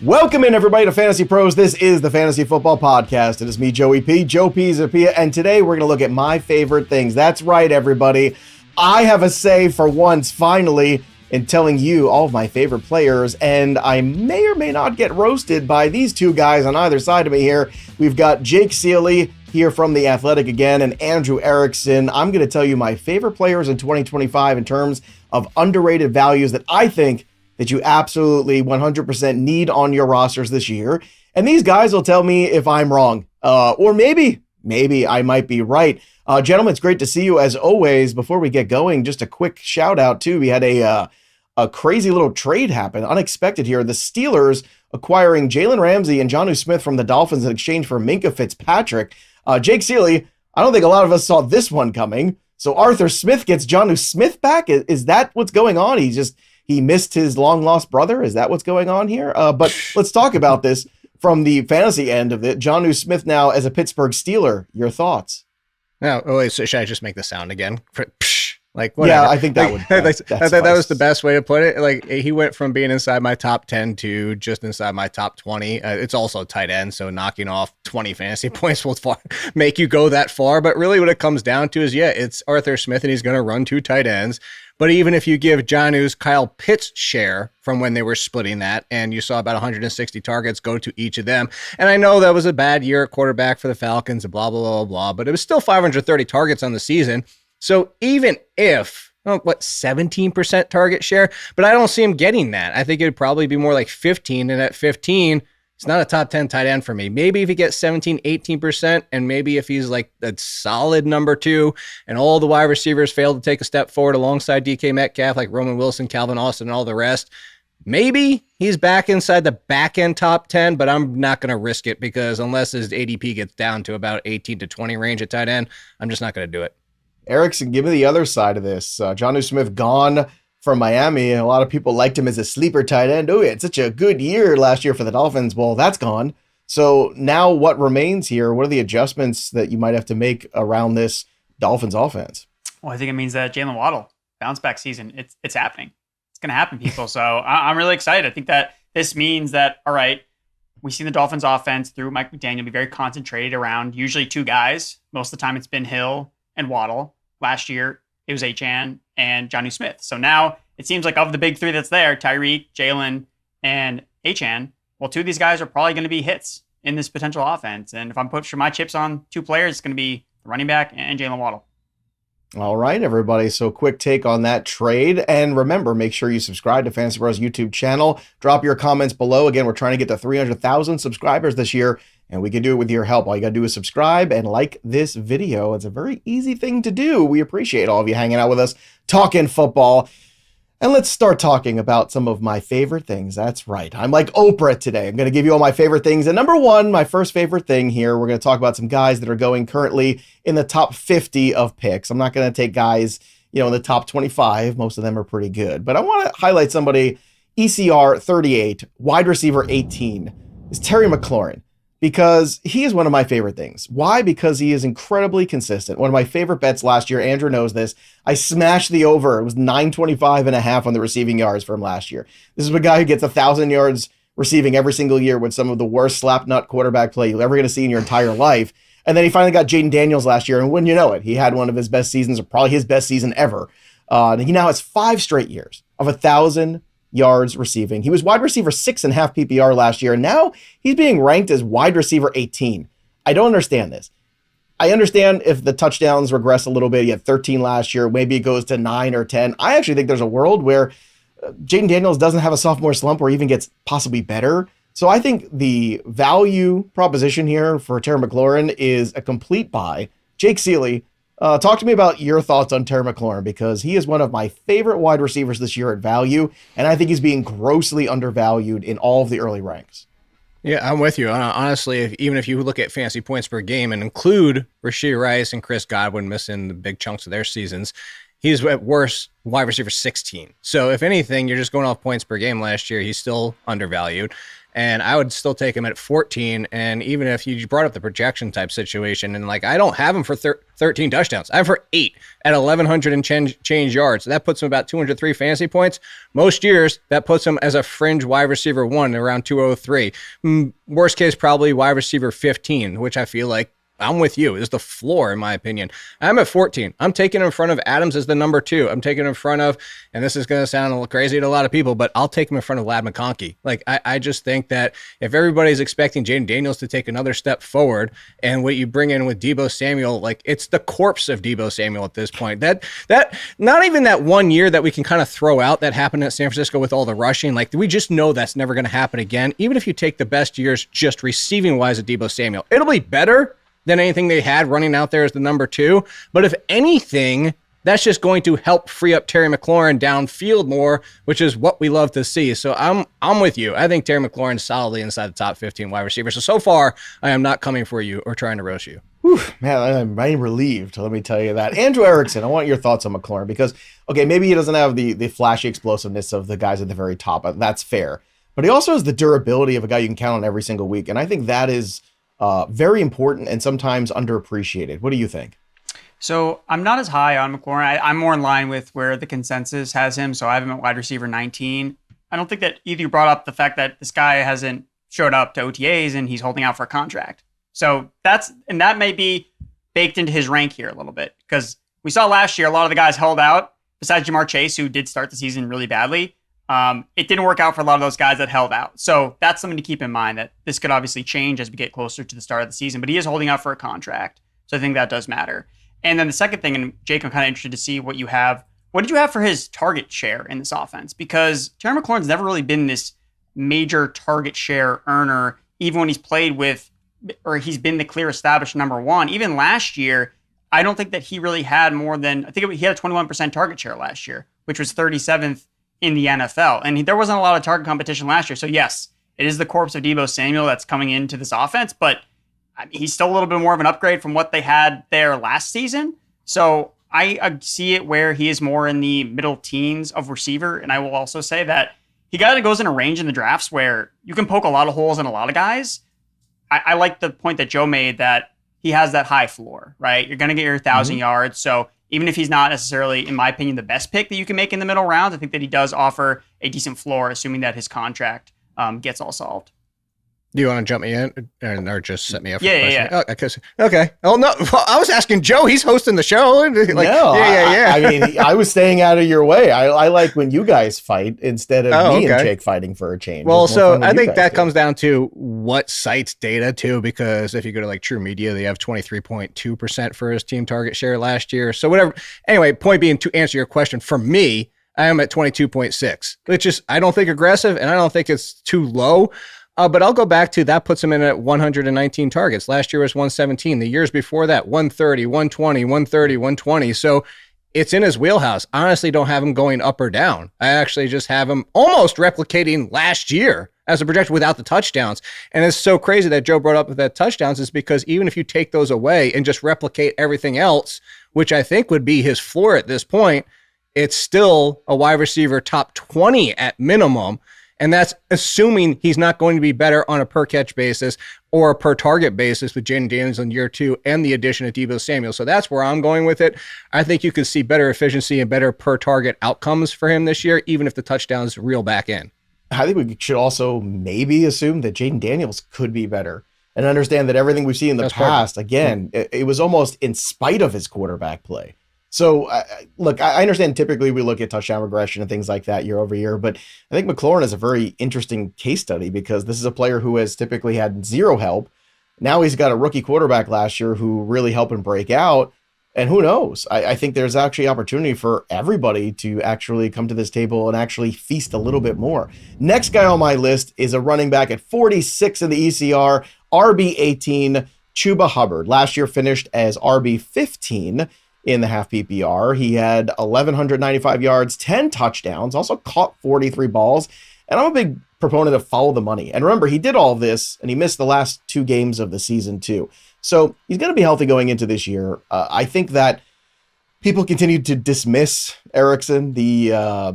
Welcome in, everybody, to Fantasy Pros. This is the Fantasy Football Podcast. It is me, Joe Pisapia, and today we're going to look at my favorite things. That's right, everybody. I have a say for once, finally, in telling you all of my favorite players, and I may or may not get roasted by these two guys on either side of me here. We've got Jake Ciely here from The Athletic again, and Andrew Erickson. I'm going to tell you my favorite players in 2025 in terms of underrated values that I think that you absolutely 100% need on your rosters this year. And these guys will tell me if I'm wrong, or maybe I might be right. Gentlemen, it's great to see you as always. Before we get going, just a quick shout out too. We had a crazy little trade happen, unexpected here. The Steelers acquiring Jalen Ramsey and Jonnu Smith from the Dolphins in exchange for Minkah Fitzpatrick. Jake Ciely, I don't think a lot of us saw this one coming. So Arthur Smith gets Jonnu Smith back. Is that what's going on? He missed his long-lost brother? Is that what's going on here? But let's talk about this from the fantasy end of it. Jonnu Smith now as a Pittsburgh Steeler. Your thoughts? No, wait, so should I just make the sound again? Like, whatever. Yeah, I think that would. I thought that was the best way to put it. Like, he went from being inside my top 10 to just inside my top 20. It's also tight end, so knocking off 20 fantasy points will make you go that far. But really what it comes down to is, it's Arthur Smith, and he's going to run two tight ends. But even if you give Jonnu's Kyle Pitts share from when they were splitting that, and you saw about 160 targets go to each of them, and I know that was a bad year at quarterback for the Falcons, blah, blah, blah, blah, but it was still 530 targets on the season. So even if, 17% target share, but I don't see him getting that. I think it would probably be more like 15, and at 15, it's not a top 10 tight end for me. Maybe if he gets 17, 18%, and maybe if he's like a solid number two, and all the wide receivers fail to take a step forward alongside DK Metcalf, like Roman Wilson, Calvin Austin, and all the rest, maybe he's back inside the back end top 10, but I'm not going to risk it because unless his ADP gets down to about 18 to 20 range at tight end, I'm just not going to do it. Erickson, give me the other side of this. Jonnu Smith gone from Miami, and a lot of people liked him as a sleeper tight end. Oh, he had such a good year last year for the Dolphins. Well, that's gone. So now what remains here? What are the adjustments that you might have to make around this Dolphins offense? Well, I think it means that Jalen Waddle bounce back season. It's happening. It's going to happen, people. So I'm really excited. I think that this means that, all right, we've seen the Dolphins offense through Mike McDaniel be very concentrated around usually two guys. Most of the time it's been Hill and Waddle. Last year, it was Achane and Jonnu Smith. So now it seems like of the big three that's there, Tyreek, Jalen, and Achane, well, two of these guys are probably going to be hits in this potential offense. And if I'm pushing my chips on two players, it's going to be the running back and Jalen Waddle. All right, everybody. So quick take on that trade. And remember, make sure you subscribe to Fantasy Bros YouTube channel. Drop your comments below. Again, we're trying to get to 300,000 subscribers this year, and we can do it with your help. All you got to do is subscribe and like this video. It's a very easy thing to do. We appreciate all of you hanging out with us, talking football. And let's start talking about some of my favorite things. That's right. I'm like Oprah today. I'm going to give you all my favorite things. And number one, my first favorite thing here, we're going to talk about some guys that are going currently in the top 50 of picks. I'm not going to take guys, in the top 25. Most of them are pretty good. But I want to highlight somebody, ECR 38, wide receiver 18, is Terry McLaurin. Because he is one of my favorite things. Why? Because he is incredibly consistent. One of my favorite bets last year, Andrew knows this, I smashed the over. It was 925.5 on the receiving yards from last year. This is a guy who gets 1,000 yards receiving every single year with some of the worst slap-nut quarterback play you're ever going to see in your entire life. And then he finally got Jayden Daniels last year, and wouldn't you know it, he had one of his best seasons, or probably his best season ever. And he now has 5 straight years of 1,000 yards receiving. He was wide receiver 6.5 PPR last year, and now he's being ranked as wide receiver 18. I don't understand this. I understand if the touchdowns regress a little bit. He had 13 last year. Maybe it goes to 9 or 10. I actually think there's a world where Jayden Daniels doesn't have a sophomore slump or even gets possibly better. So I think the value proposition here for Terry McLaurin is a complete buy. Jake Ciely, talk to me about your thoughts on Terry McLaurin, because he is one of my favorite wide receivers this year at value, and I think he's being grossly undervalued in all of the early ranks. Yeah, I'm with you. Honestly, even if you look at fantasy points per game and include Rashee Rice and Chris Godwin missing the big chunks of their seasons, he's at worst wide receiver 16. So if anything, you're just going off points per game last year. He's still undervalued. and I would still take him at 14. And even if you brought up the projection type situation, and like I don't have him for 13 touchdowns, I have for 8 at 1,100 and change yards. So that puts him about 203 fantasy points. Most years, that puts him as a fringe wide receiver 1 around 203. Worst case, probably wide receiver 15, which I feel like I'm with you, is the floor, in my opinion. I'm at 14. I'm taking him in front of Adams as the number 2. I'm taking him in front of, and this is going to sound a little crazy to a lot of people, but I'll take him in front of Lad McConkey. Like, I just think that if everybody's expecting Jayden Daniels to take another step forward, and what you bring in with Deebo Samuel, like, it's the corpse of Deebo Samuel at this point. That not even that 1 year that we can kind of throw out that happened at San Francisco with all the rushing. Like, we just know that's never going to happen again. Even if you take the best years just receiving-wise of Deebo Samuel, it'll be better than anything they had running out there as the number 2. But if anything, that's just going to help free up Terry McLaurin downfield more, which is what we love to see. So I'm with you. I think Terry McLaurin's solidly inside the top 15 wide receivers. So far, I am not coming for you or trying to roast you. Whew, man, I'm relieved. Let me tell you that. Andrew Erickson, I want your thoughts on McLaurin because, okay, maybe he doesn't have the flashy explosiveness of the guys at the very top. That's fair. But he also has the durability of a guy you can count on every single week. And I think that is very important and sometimes underappreciated. What do you think? So I'm not as high on McLaurin. I'm more in line with where the consensus has him. So I have him at wide receiver 19. I don't think that either you brought up the fact that this guy hasn't showed up to OTAs and he's holding out for a contract. So that may be baked into his rank here a little bit because we saw last year a lot of the guys held out besides Jamar Chase, who did start the season really badly. It didn't work out for a lot of those guys that held out. So that's something to keep in mind that this could obviously change as we get closer to the start of the season, but he is holding out for a contract. So I think that does matter. And then the second thing, and Jake, I'm kind of interested to see what you have. What did you have for his target share in this offense? Because Terry McLaurin's never really been this major target share earner, even when he's played with, or he's been the clear established number 1. Even last year, I don't think that he really had more than, I think he had a 21% target share last year, which was 37th in the NFL. And there wasn't a lot of target competition last year. So yes, it is the corpse of Deebo Samuel that's coming into this offense, but he's still a little bit more of an upgrade from what they had there last season. So I see it where he is more in the middle teens of receiver. And I will also say that he kind of goes in a range in the drafts where you can poke a lot of holes in a lot of guys. I like the point that Joe made that he has that high floor, right? You're going to get your 1,000 yards. So even if he's not necessarily, in my opinion, the best pick that you can make in the middle rounds, I think that he does offer a decent floor, assuming that his contract gets all solved. Do you want to jump me in or just set me up? Yeah. Okay. Oh, no. Well, I was asking Joe. He's hosting the show. Like, no, I mean, I was staying out of your way. I like when you guys fight instead of me and Jake fighting for a change. Well, so I think that comes down to what sites data too, because if you go to like True Media, they have 23.2% for his team target share last year. So whatever. Anyway, point being, to answer your question, for me, I am at 22.6, which is, I don't think aggressive and I don't think it's too low. But I'll go back to that puts him in at 119 targets. Last year was 117. The years before that, 130, 120, 130, 120. So it's in his wheelhouse. I honestly don't have him going up or down. I actually just have him almost replicating last year as a projection without the touchdowns. And it's so crazy that Joe brought up that touchdowns is because even if you take those away and just replicate everything else, which I think would be his floor at this point, it's still a wide receiver top 20 at minimum. And that's assuming he's not going to be better on a per catch basis or a per target basis with Jayden Daniels in year 2 and the addition of Deebo Samuel. So that's where I'm going with it. I think you could see better efficiency and better per target outcomes for him this year, even if the touchdowns reel back in. I think we should also maybe assume that Jayden Daniels could be better and understand that everything we've seen in the past, again, it was almost in spite of his quarterback play. So, look, I understand typically we look at touchdown regression and things like that year over year, but I think McLaurin is a very interesting case study because this is a player who has typically had zero help. Now he's got a rookie quarterback last year who really helped him break out. And who knows? I think there's actually opportunity for everybody to actually come to this table and actually feast a little bit more. Next guy on my list is a running back at 46 in the ECR, RB18, Chuba Hubbard. Last year finished as RB15 in the half PPR. He had 1,195 yards, 10 touchdowns, also caught 43 balls. And I'm a big proponent of follow the money. And remember, he did all this and he missed the last 2 games of the season too. So he's going to be healthy going into this year. I think that people continue to dismiss Erickson, the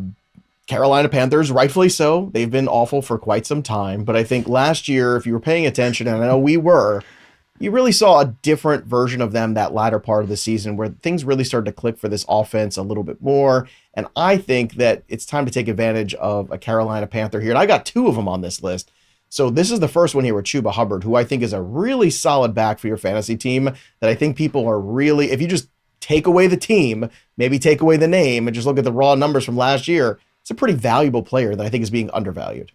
Carolina Panthers, rightfully so. They've been awful for quite some time. But I think last year, if you were paying attention, and I know we were, you really saw a different version of them that latter part of the season where things really started to click for this offense a little bit more. And I think that it's time to take advantage of a Carolina Panther here. And I got two of them on this list. So this is the first one here with Chuba Hubbard, who I think is a really solid back for your fantasy team that I think people are really, if you just take away the team, maybe take away the name and just look at the raw numbers from last year, it's a pretty valuable player that I think is being undervalued.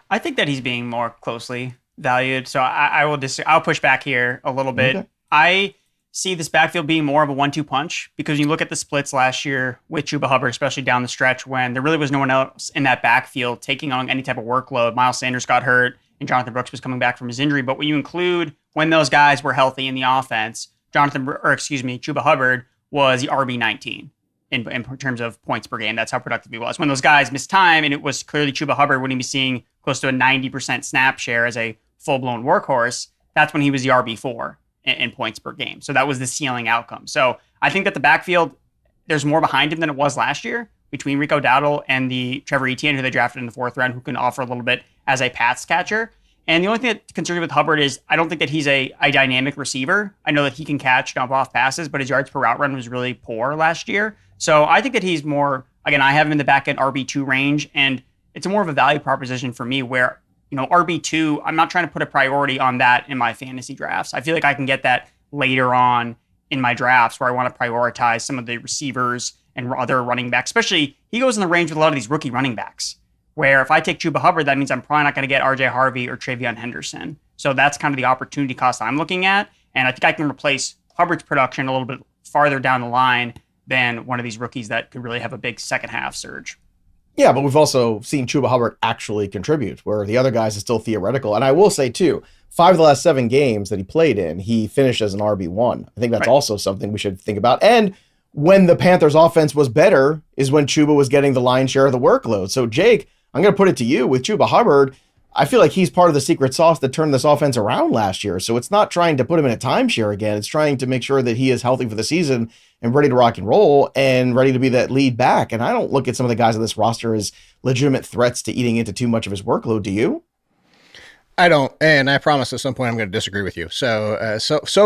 I think that he's being more closely valued. So I'll push back here a little bit. Okay. I see this backfield being more of a 1-2 punch because when you look at the splits last year with Chuba Hubbard, especially down the stretch when there really was no one else in that backfield taking on any type of workload. Miles Sanders got hurt and Jonathan Brooks was coming back from his injury. But when you include when those guys were healthy in the offense, Chuba Hubbard was the RB19 in terms of points per game. That's how productive he was. When those guys missed time and it was clearly Chuba Hubbard wouldn't be seeing close to a 90% snap share as a full-blown workhorse, that's when he was the RB4 in points per game. So that was the ceiling outcome. So I think that the backfield, there's more behind him than it was last year between Rico Dowdle and the Trevor Etienne, who they drafted in the 4th round, who can offer a little bit as a pass catcher. And the only thing that concerns me with Hubbard is I don't think that he's a dynamic receiver. I know that he can catch dump off passes, but his yards per route run was really poor last year. So I think that he's more, again, I have him in the back end RB2 range, and it's more of a value proposition for me where, RB2, I'm not trying to put a priority on that in my fantasy drafts. I feel like I can get that later on in my drafts where I want to prioritize some of the receivers and other running backs, especially he goes in the range with a lot of these rookie running backs, where if I take Chuba Hubbard, that means I'm probably not going to get RJ Harvey or TreVeyon Henderson. So that's kind of the opportunity cost I'm looking at. And I think I can replace Hubbard's production a little bit farther down the line than one of these rookies that could really have a big second half surge. Yeah, but we've also seen Chuba Hubbard actually contribute, where the other guys are still theoretical. And I will say, too, 5 of the last 7 games that he played in, he finished as an RB1. I think that's also something we should think about. And when the Panthers' offense was better is when Chuba was getting the lion's share of the workload. So, Jake, I'm going to put it to you with Chuba Hubbard. I feel like he's part of the secret sauce that turned this offense around last year. So it's not trying to put him in a timeshare again. It's trying to make sure that he is healthy for the season and ready to rock and roll and ready to be that lead back. And I don't look at some of the guys on this roster as legitimate threats to eating into too much of his workload. Do you? I don't, and I promise at some point I'm going to disagree with you. So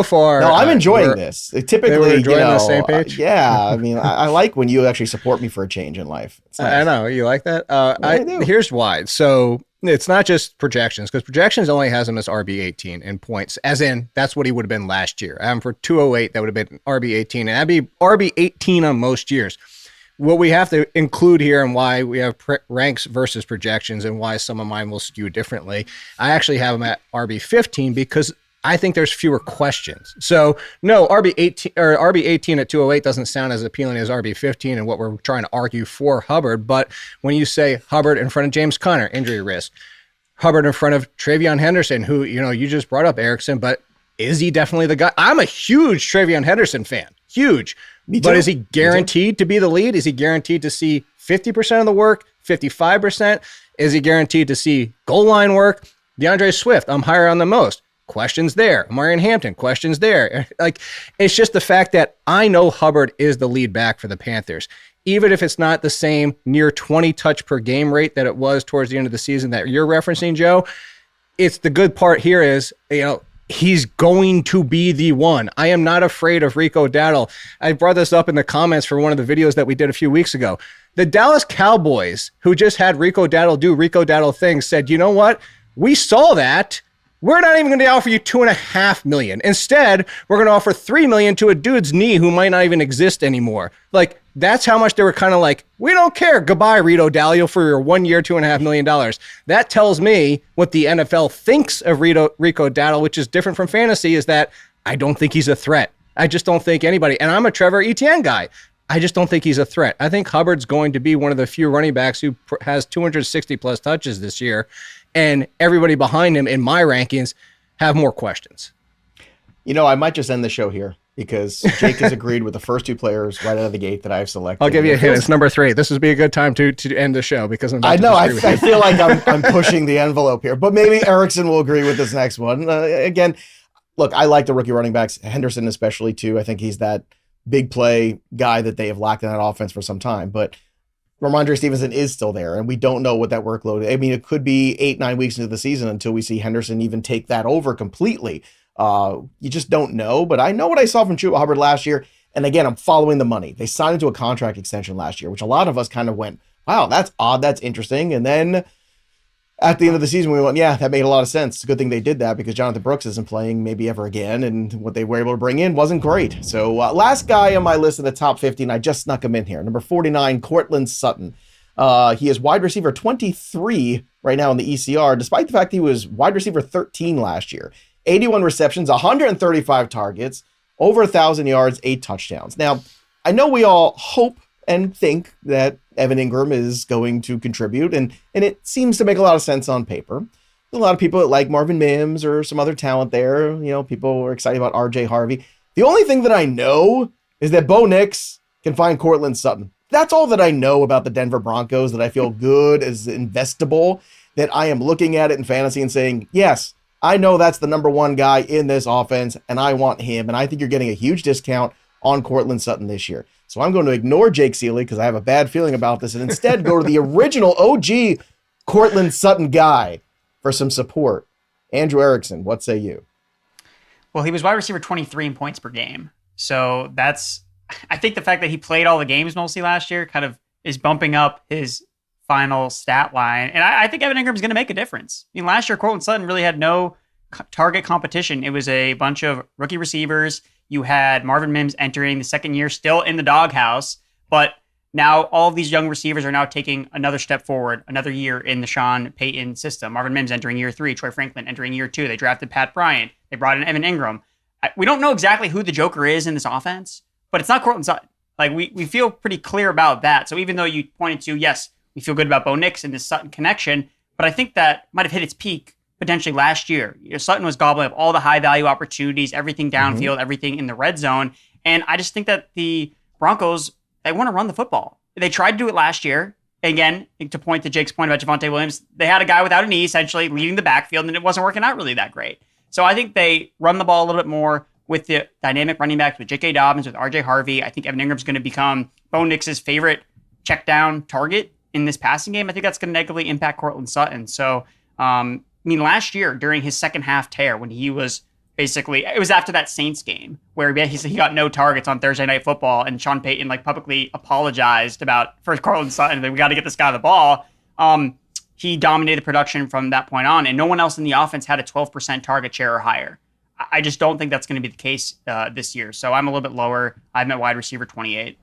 far, no, I'm enjoying this. Typically, we're enjoying the same page. Yeah, I mean, I like when you actually support me for a change in life. It's nice. I know you like that. I do. Here's why. So it's not just projections, because projections only has him as RB18 in points, as in that's what he would have been last year. For 208, that would have been RB18, and that'd be RB18 on most years. What we have to include here and why we have ranks versus projections and why some of mine will skew differently, I actually have them at RB15 because I think there's fewer questions. So no, RB18 at 208 doesn't sound as appealing as RB15 and what we're trying to argue for Hubbard. But when you say Hubbard in front of James Conner, injury risk, Hubbard in front of TreVeyon Henderson, who, you just brought up Erickson, but is he definitely the guy? I'm a huge TreVeyon Henderson fan. Huge. But is he guaranteed to be the lead? Is he guaranteed to see 50% of the work, 55%? Is he guaranteed to see goal line work? DeAndre Swift, I'm higher on the most. Questions there. Marion Hampton, questions there. It's just the fact that I know Hubbard is the lead back for the Panthers. Even if it's not the same near 20 touch per game rate that it was towards the end of the season that you're referencing, Joe, it's the good part here is, he's going to be the one. I am not afraid of Rico Dowdle. I brought this up in the comments for one of the videos that we did a few weeks ago. The Dallas Cowboys, who just had Rico Dowdle do Rico Dowdle things, said, you know what? We saw that. We're not even going to offer you $2.5 million. Instead, we're going to offer $3 million to a dude's knee who might not even exist anymore. That's how much they were kind of like, we don't care. Goodbye, Rico Dowdle, for your 1 year, $2.5 million. That tells me what the NFL thinks of Rico Dowdle, which is different from fantasy, is that I don't think he's a threat. I just don't think anybody, and I'm a Trevor Etienne guy. I just don't think he's a threat. I think Hubbard's going to be one of the few running backs who has 260 plus touches this year. And everybody behind him in my rankings have more questions. I might just end the show here because Jake has agreed with the first 2 players right out of the gate that I've selected. I'll give you a hint. It's number 3. This would be a good time to end the show because I feel like I'm pushing the envelope here, but maybe Erickson will agree with this next one. Again, look, I like the rookie running backs, Henderson especially too. I think he's that big play guy that they have lacked in that offense for some time, but Ramondre Stevenson is still there, and we don't know what that workload is. I mean, it could be 8-9 weeks into the season until we see Henderson even take that over completely. You just don't know, but I know what I saw from Chuba Hubbard last year. And again, I'm following the money. They signed into a contract extension last year, which a lot of us kind of went, wow, that's odd. That's interesting. And then at the end of the season, we went, yeah, that made a lot of sense. It's a good thing they did that because Jonathan Brooks isn't playing maybe ever again. And what they were able to bring in wasn't great. So last guy on my list in the top 50, and I just snuck him in here. Number 49, Courtland Sutton. He is wide receiver 23 right now in the ECR, despite the fact he was wide receiver 13 last year. 81 receptions, 135 targets, over 1,000 yards, 8 touchdowns. Now, I know we all hope and think that Evan Ingram is going to contribute, and it seems to make a lot of sense on paper. There's a lot of people that like Marvin Mims or some other talent there. You know, people are excited about RJ Harvey. The only thing that I know is that Bo Nix can find Courtland Sutton. That's all that I know about the Denver Broncos that I feel good is investable, that I am looking at it in fantasy and saying, yes, I know that's the number one guy in this offense, and I want him. And I think you're getting a huge discount on Courtland Sutton this year. So I'm going to ignore Jake Ciely because I have a bad feeling about this and instead go to the original OG Courtland Sutton guy for some support. Andrew Erickson, what say you? Well, he was wide receiver 23 in points per game. So I think the fact that he played all the games mostly last year kind of is bumping up his final stat line. And I think Evan Ingram's going to make a difference. I mean, last year, Courtland Sutton really had no target competition. It was a bunch of rookie receivers. You had Marvin Mims entering the second year, still in the doghouse. But now all of these young receivers are now taking another step forward, another year in the Sean Payton system. Marvin Mims entering year 3, Troy Franklin entering year 2. They drafted Pat Bryant. They brought in Evan Ingram. We don't know exactly who the Joker is in this offense, but it's not Courtland Sutton. Like we feel pretty clear about that. So even though you pointed to, yes, we feel good about Bo Nix and this Sutton connection, but I think that might have hit its peak potentially last year. Sutton was gobbling up all the high value opportunities, everything downfield, everything in the red zone. And I just think that the Broncos, they want to run the football. They tried to do it last year. Again, to point to Jake's point about Javonte Williams, they had a guy without a knee essentially leading the backfield, and it wasn't working out really that great. So I think they run the ball a little bit more with the dynamic running backs, with J.K. Dobbins, with RJ Harvey. I think Evan Ingram's going to become Bo Nix's favorite check down target in this passing game. I think that's going to negatively impact Courtland Sutton. So, I mean, last year during his second half tear, when he was basically, it was after that Saints game where he got no targets on Thursday Night Football, and Sean Payton publicly apologized for Courtland Sutton that we got to get this guy the ball. He dominated production from that point on, and no one else in the offense had a 12% target share or higher. I just don't think that's going to be the case this year. So I'm a little bit lower. I'm at wide receiver 28.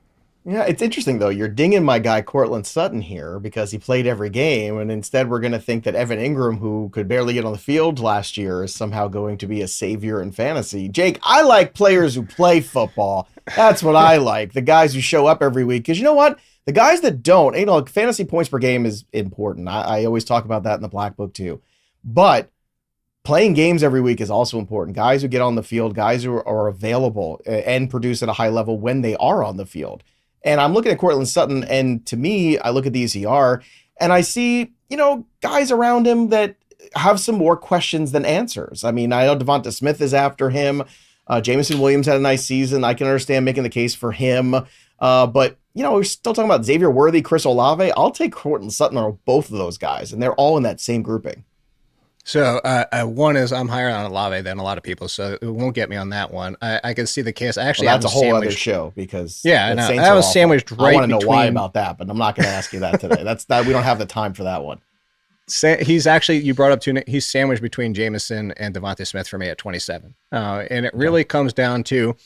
Yeah, it's interesting, though. You're dinging my guy Courtland Sutton here because he played every game, and instead we're going to think that Evan Ingram, who could barely get on the field last year, is somehow going to be a savior in fantasy. Jake, I like players who play football. That's what I like. The guys who show up every week. Because you know what? The guys that don't, fantasy points per game is important. I always talk about that in the Black Book, too. But playing games every week is also important. Guys who get on the field, guys who are available and produce at a high level when they are on the field. And I'm looking at Courtland Sutton, and to me, I look at the ECR, and I see, guys around him that have some more questions than answers. I mean, I know Devonta Smith is after him. Jameson Williams had a nice season. I can understand making the case for him. But, we're still talking about Xavier Worthy, Chris Olave. I'll take Courtland Sutton or both of those guys, and they're all in that same grouping. So one is I'm higher on Olave than a lot of people, so it won't get me on that one. I can see the case. Actually, that's a whole other show because I was sandwiched right. I want to know why about that, but I'm not going to ask you that today. We don't have the time for that one. He's actually, you brought up he's sandwiched between Jameson and Devonta Smith for me at 27, and it really comes down to.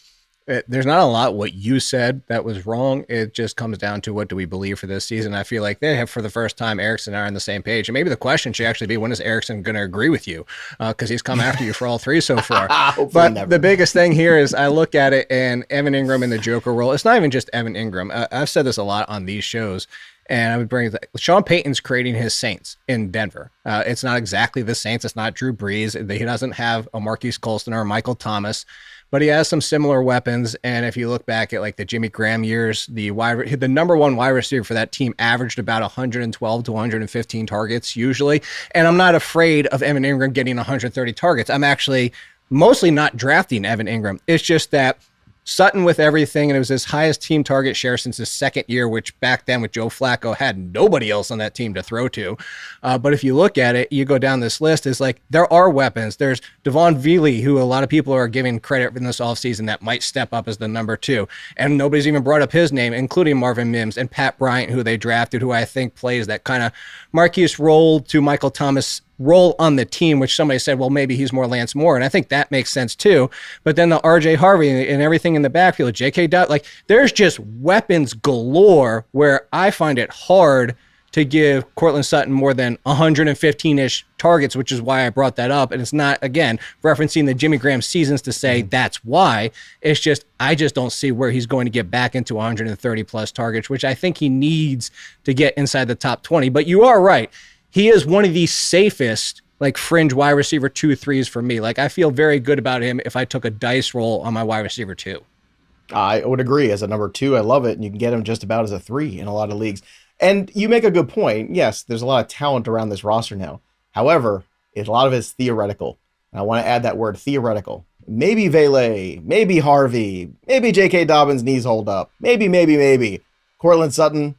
There's not a lot what you said that was wrong. It just comes down to what do we believe for this season. I feel like they have, for the first time, Erickson are on the same page. And maybe the question should actually be, when is Erickson going to agree with you? Because he's come after you for all three so far. But never. The biggest thing here is I look at it and Evan Ingram in the Joker role. It's not even just Evan Ingram. I've said this a lot on these shows. And I would bring it. Sean Payton's creating his Saints in Denver. It's not exactly the Saints. It's not Drew Brees. He doesn't have a Marquise Colston or Michael Thomas. But he has some similar weapons, and if you look back at the Jimmy Graham years, the number one wide receiver for that team averaged about 112 to 115 targets usually. And I'm not afraid of Evan Ingram getting 130 targets. I'm actually mostly not drafting Evan Ingram. It's just that Sutton with everything, and it was his highest team target share since his second year, which back then with Joe Flacco had nobody else on that team to throw to. But if you look at it, you go down this list, it's like there are weapons. There's Devon Veely, who a lot of people are giving credit in this offseason that might step up as the number 2. And nobody's even brought up his name, including Marvin Mims and Pat Bryant, who they drafted, who I think plays that kind of Marquise role to Michael Thomas role on the team, which somebody said, well, maybe he's more Lance Moore. And I think that makes sense too. But then the RJ Harvey and everything in the backfield, JK Dot, like there's just weapons galore where I find it hard to give Courtland Sutton more than 115-ish targets, which is why I brought that up. And it's not, again, referencing the Jimmy Graham seasons to say that's why. It's just, I just don't see where he's going to get back into 130 plus targets, which I think he needs to get inside the top 20. But you are right. He is one of the safest, like fringe wide receiver 2-3s for me. Like I feel very good about him if I took a dice roll on my wide receiver 2. I would agree. As a number 2, I love it. And you can get him just about as a 3 in a lot of leagues. And you make a good point. Yes, there's a lot of talent around this roster now. However, a lot of it is theoretical. And I want to add that word theoretical. Maybe Vele, maybe Harvey, maybe J.K. Dobbins' knees hold up. Maybe. Courtland Sutton,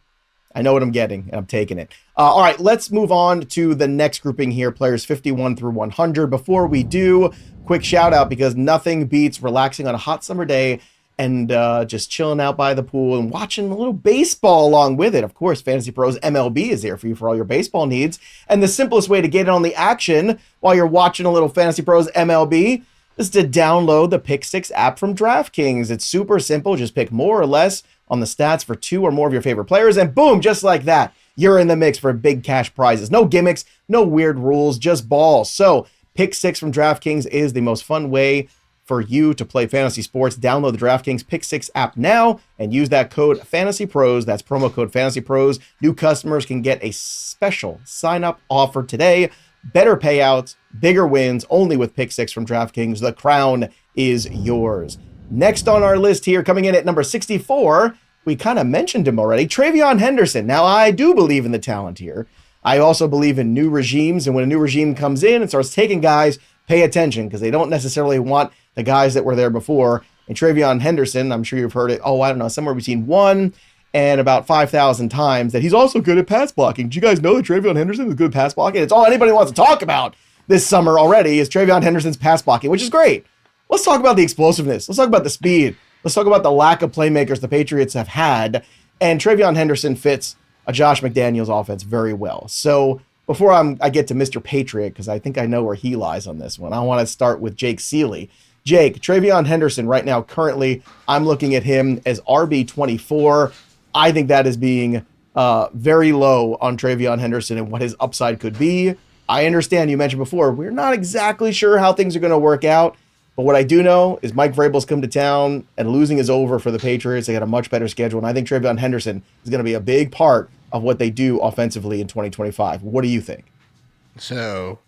I know what I'm getting, and I'm taking it. All right, let's move on to the next grouping here, players 51 through 100. Before we do, quick shout out, because nothing beats relaxing on a hot summer day and just chilling out by the pool and watching a little baseball along with it. Of course, Fantasy Pros MLB is there for you for all your baseball needs. And the simplest way to get in on the action while you're watching a little Fantasy Pros MLB is to download the Pick 6 app from DraftKings. It's super simple. Just pick more or less on the stats for 2 or more of your favorite players, and boom, just like that, you're in the mix for big cash prizes. No gimmicks, no weird rules, just balls. So Pick 6 from DraftKings is the most fun way for you to play fantasy sports. Download the DraftKings Pick 6 app now and use that code FANTASYPROS. That's promo code FANTASYPROS. New customers can get a special sign-up offer today. Better payouts, bigger wins, only with Pick 6 from DraftKings. The crown is yours. Next on our list here, coming in at number 64, we kind of mentioned him already, TreVeyon Henderson. Now, I do believe in the talent here. I also believe in new regimes, and when a new regime comes in and starts taking guys, pay attention, because they don't necessarily want the guys that were there before. And TreVeyon Henderson, I'm sure you've heard it, somewhere between 1 and about 5,000 times, that he's also good at pass blocking. Do you guys know that TreVeyon Henderson is good at pass blocking? It's all anybody wants to talk about this summer already is TreVeyon Henderson's pass blocking, which is great. Let's talk about the explosiveness. Let's talk about the speed. Let's talk about the lack of playmakers the Patriots have had. And TreVeyon Henderson fits a Josh McDaniels offense very well. So before I get to Mr. Patriot, because I think I know where he lies on this one, I want to start with Jake Ciely. Jake, TreVeyon Henderson right now, currently, I'm looking at him as RB24. I think that is being very low on TreVeyon Henderson and what his upside could be. I understand you mentioned before, we're not exactly sure how things are going to work out. But what I do know is Mike Vrabel's come to town and losing is over for the Patriots. They got a much better schedule. And I think TreVeyon Henderson is going to be a big part of what they do offensively in 2025. What do you think? So,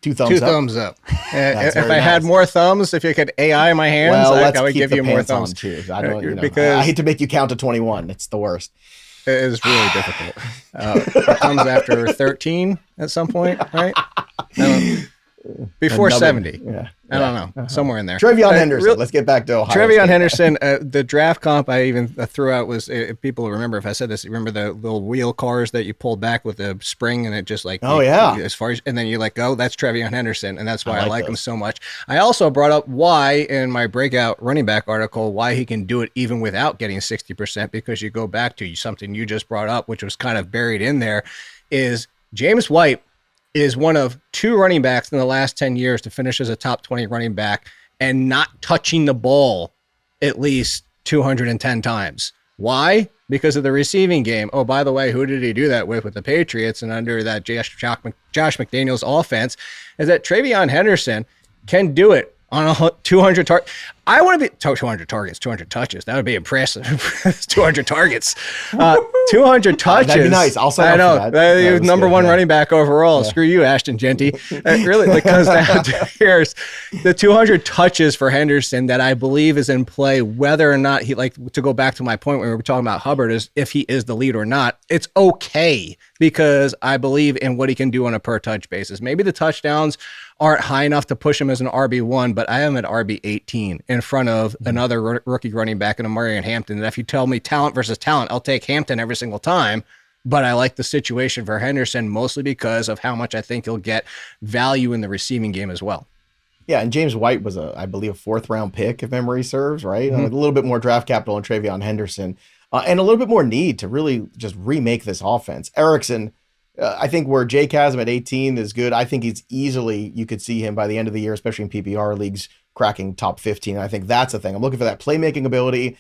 two thumbs up. If I had more thumbs, if you could AI my hands, I would give you more thumbs. I don't, because I hate to make you count to 21. It's the worst. It is really difficult. It comes after 13 at some point, right? Before 70. Yeah. I don't know. Somewhere in there. TreVeyon Henderson. Let's get back to Ohio. TreVeyon Henderson, the draft comp I even threw out was, people remember if I said this, remember the little wheel cars that you pulled back with the spring and it just like, as far as, and then you let go, that's TreVeyon Henderson. And that's why I like him so much. I also brought up why in my breakout running back article, why he can do it even without getting 60%, because you go back to something you just brought up, which was kind of buried in there, is James White is one of 2 running backs in the last 10 years to finish as a top 20 running back and not touching the ball at least 210 times. Why? Because of the receiving game. Oh, by the way, who did he do that with the Patriots and under that Josh McDaniels offense? Is that TreVeyon Henderson can do it on a 200 target. I want to be 200 targets, 200 touches. That would be impressive. 200 targets, 200 touches. That'd be nice. I'll sign up for that. He was number one running back overall. Yeah. Screw you, Ashton Genty. Really, it comes down to here's the 200 touches for Henderson that I believe is in play. Whether or not he, like, to go back to my point when we were talking about Hubbard, is if he is the lead or not. It's okay because I believe in what he can do on a per touch basis. Maybe the touchdowns aren't high enough to push him as an RB1, but I am at RB18. in front of another rookie running back in Amarian Hampton. And if you tell me talent versus talent, I'll take Hampton every single time. But I like the situation for Henderson mostly because of how much I think he'll get value in the receiving game as well. Yeah, and James White was, I believe, a 4th-round pick, if memory serves, right? A little bit more draft capital in TreVeyon Henderson, and a little bit more need to really just remake this offense. Erickson, I think where Jake has him at 18 is good. I think he's easily, you could see him by the end of the year, especially in PPR leagues, cracking top 15. I think that's the thing. I'm looking for that playmaking ability,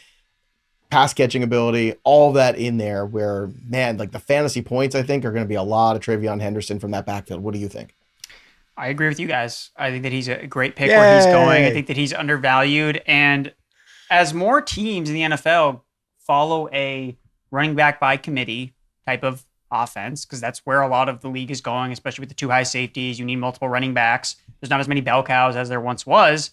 pass catching ability, all that in there where, man, like the fantasy points, I think, are going to be a lot of TreVeyon Henderson from that backfield. What do you think? I agree with you guys. I think that he's a great pick where he's going. I think that he's undervalued. And as more teams in the NFL follow a running back by committee type of offense, because that's where a lot of the league is going, especially with the 2 high safeties, you need multiple running backs. There's not as many bell cows as there once was.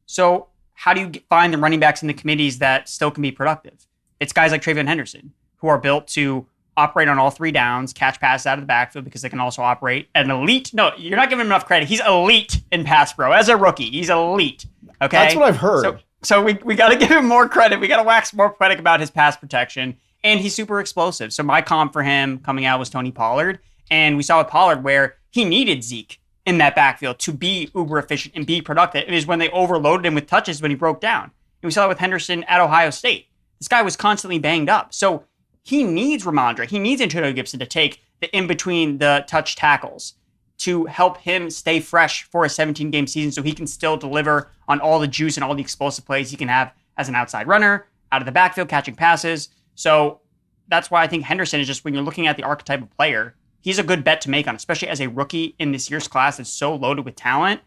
So how do you find the running backs in the committees that still can be productive? It's guys like TreVeyon Henderson, who are built to operate on all 3 downs, catch passes out of the backfield because they can also operate at an elite. No, you're not giving him enough credit. He's elite in pass pro. As a rookie, he's elite. Okay? That's what I've heard. So we got to give him more credit. We got to wax more poetic about his pass protection. And he's super explosive. So my comp for him coming out was Tony Pollard. And we saw with Pollard where he needed Zeke in that backfield to be uber efficient and be productive. It is when they overloaded him with touches when he broke down. And we saw that with Henderson at Ohio State. This guy was constantly banged up. So he needs Ramondre. He needs Antonio Gibson to take the in-between the touch tackles to help him stay fresh for a 17-game season so he can still deliver on all the juice and all the explosive plays he can have as an outside runner, out of the backfield, catching passes. So that's why I think Henderson is just, when you're looking at the archetype of player, he's a good bet to make on, especially as a rookie in this year's class that's so loaded with talent.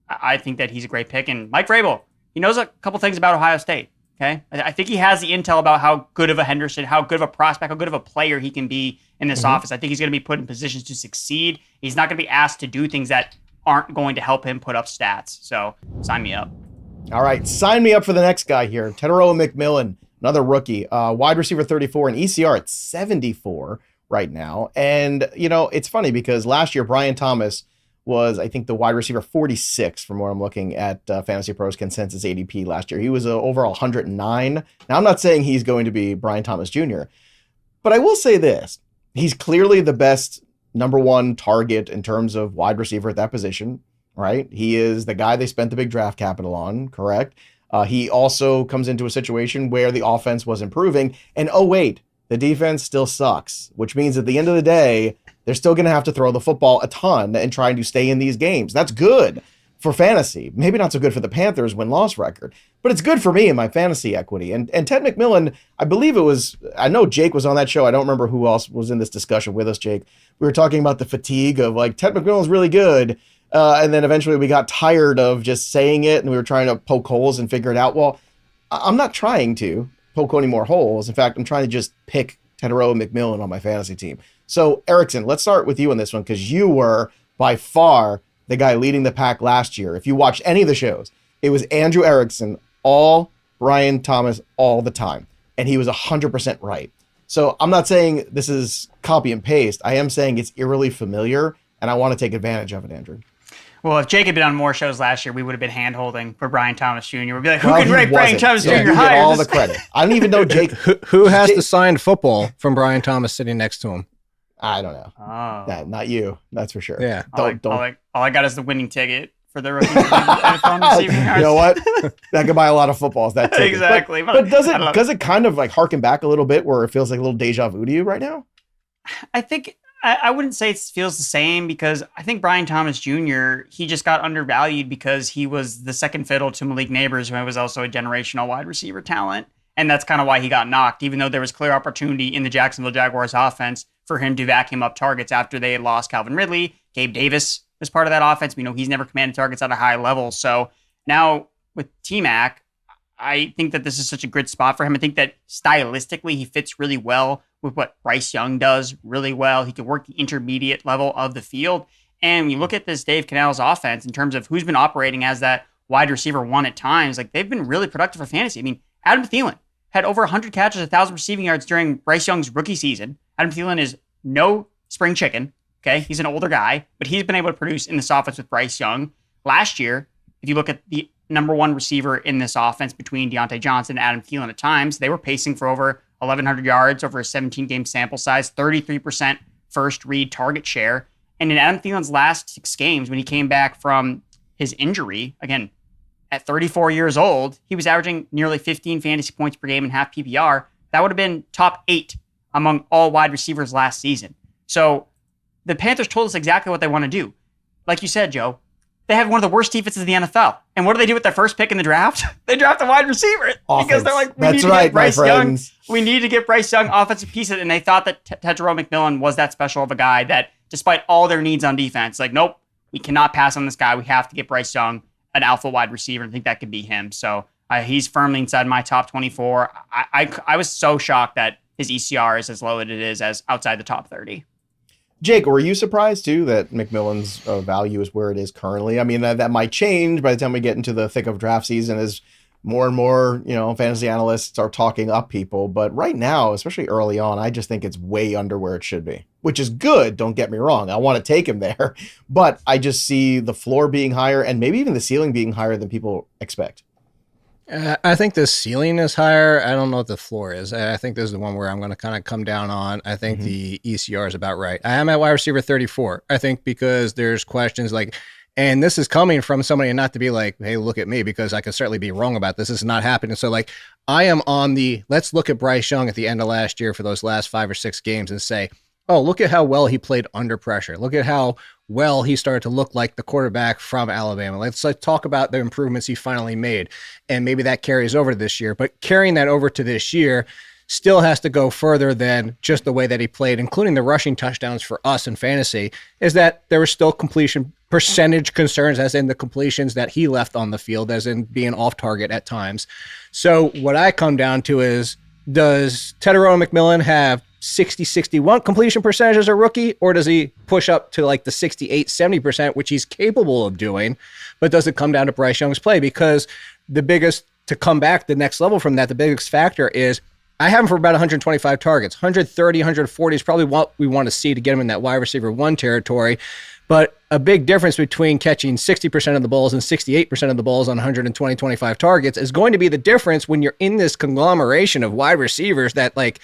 I think that he's a great pick. And Mike Vrabel, he knows a couple things about Ohio State. Okay, I think he has the intel about how good of a Henderson, how good of a prospect, how good of a player he can be in this office. I think he's going to be put in positions to succeed. He's not going to be asked to do things that aren't going to help him put up stats. So sign me up. All right, sign me up for the next guy here. Tetairoa McMillan, another rookie, wide receiver 34, and ECR at 74 right now. And, you know, it's funny because last year Brian Thomas was, I think, the wide receiver 46 from what I'm looking at Fantasy Pros consensus ADP last year. He was overall 109. Now, I'm not saying he's going to be Brian Thomas Jr., but I will say this. He's clearly the best number 1 target in terms of wide receiver at that position, right? He is the guy they spent the big draft capital on, correct? He also comes into a situation where the offense was improving, and oh wait, the defense still sucks, which means at the end of the day, they're still going to have to throw the football a ton and trying to stay in these games. That's good for fantasy. Maybe not so good for the Panthers win-loss record, but it's good for me in my fantasy equity. And Ted McMillan, I believe it was, I know Jake was on that show. I don't remember who else was in this discussion with us, Jake. We were talking about the fatigue of like, Ted McMillan's really good. And then eventually we got tired of just saying it and we were trying to poke holes and figure it out. Well, I'm not trying to poke any more holes. In fact, I'm trying to just pick Tetairoa McMillan on my fantasy team. So, Erickson, let's start with you on this one because you were by far the guy leading the pack last year. If you watched any of the shows, it was Andrew Erickson, all Brian Thomas, all the time. And he was 100% right. So I'm not saying this is copy and paste. I am saying it's eerily familiar, and I want to take advantage of it, Andrew. Well, if Jake had been on more shows last year, we would have been hand-holding for Brian Thomas Jr. We'd be like, who can rank Brian Thomas Jr. You higher? get all the credit. I don't even know Jake. Who has the signed football from Brian Thomas sitting next to him? I don't know. Oh. Not you. That's for sure. Yeah. All I got is the winning ticket for the rookie. You know what? That could buy a lot of footballs. That ticket. Exactly. But does it kind of like harken back a little bit where it feels like a little deja vu to you right now? I think I wouldn't say it feels the same because I think Brian Thomas Jr., he just got undervalued because he was the second fiddle to Malik Neighbors, who was also a generational wide receiver talent. And that's kind of why he got knocked, even though there was clear opportunity in the Jacksonville Jaguars offense for him to vacuum up targets after they had lost Calvin Ridley. Gabe Davis was part of that offense. We know he's never commanded targets at a high level. So now with T-Mac, I think that this is such a good spot for him. I think that stylistically he fits really well with what Bryce Young does really well. He can work the intermediate level of the field. And when you look at this Dave Cannell's offense in terms of who's been operating as that wide receiver 1 at times, like they've been really productive for fantasy. I mean, Adam Thielen had over 100 catches, 1,000 receiving yards during Bryce Young's rookie season. Adam Thielen is no spring chicken. Okay. He's an older guy, but he's been able to produce in this offense with Bryce Young. Last year, if you look at the number one receiver in this offense between Deontay Johnson and Adam Thielen at times. They were pacing for over 1,100 yards over a 17-game sample size, 33% first read target share. And in Adam Thielen's last 6 games, when he came back from his injury, again, at 34 years old, he was averaging nearly 15 fantasy points per game in half PPR. That would have been top 8 among all wide receivers last season. So the Panthers told us exactly what they want to do. Like you said, Joe, they have one of the worst defenses in the NFL. And what do they do with their first pick in the draft? They draft a wide receiver. Offense. Because they're like, we need to get Bryce Young. We need to get Bryce Young offensive pieces. And they thought that Tetairoa McMillan was that special of a guy that, despite all their needs on defense, like, nope, we cannot pass on this guy. We have to get Bryce Young an alpha wide receiver. I think that could be him. So he's firmly inside my top 24. I was so shocked that his ECR is as low as it is as outside the top 30. Jake, were you surprised too that McMillan's value is where it is currently? I mean, that might change by the time we get into the thick of draft season as more and more, fantasy analysts are talking up people. But right now, especially early on, I just think it's way under where it should be, which is good. Don't get me wrong. I want to take him there, but I just see the floor being higher and maybe even the ceiling being higher than people expect. I think the ceiling is higher. I don't know what the floor is. I think this is the one where I'm going to kind of come down on. I think the ECR is about right. I am at wide receiver 34. I think because there's questions like, and this is coming from somebody, and not to be like, hey, look at me, because I could certainly be wrong about this. This is not happening. So like, I am on let's look at Bryce Young at the end of last year for those last 5 or 6 games and say, oh, look at how well he played under pressure. Look at how well he started to look like the quarterback from Alabama. Let's talk about the improvements he finally made. And maybe that carries over to this year. But carrying that over to this year still has to go further than just the way that he played, including the rushing touchdowns for us in fantasy, is that there were still completion percentage concerns, as in the completions that he left on the field, as in being off target at times. So what I come down to is, does Tetairoa McMillan have 60-61 completion percentage as a rookie, or does he push up to like the 68-70%, which he's capable of doing? But does it come down to Bryce Young's play? Because the biggest, to come back the next level from that, the biggest factor is I have him for about 125 targets. 130, 140 is probably what we want to see to get him in that wide receiver 1 territory. But a big difference between catching 60% of the balls and 68% of the balls on 120, 25 targets is going to be the difference when you're in this conglomeration of wide receivers that, like,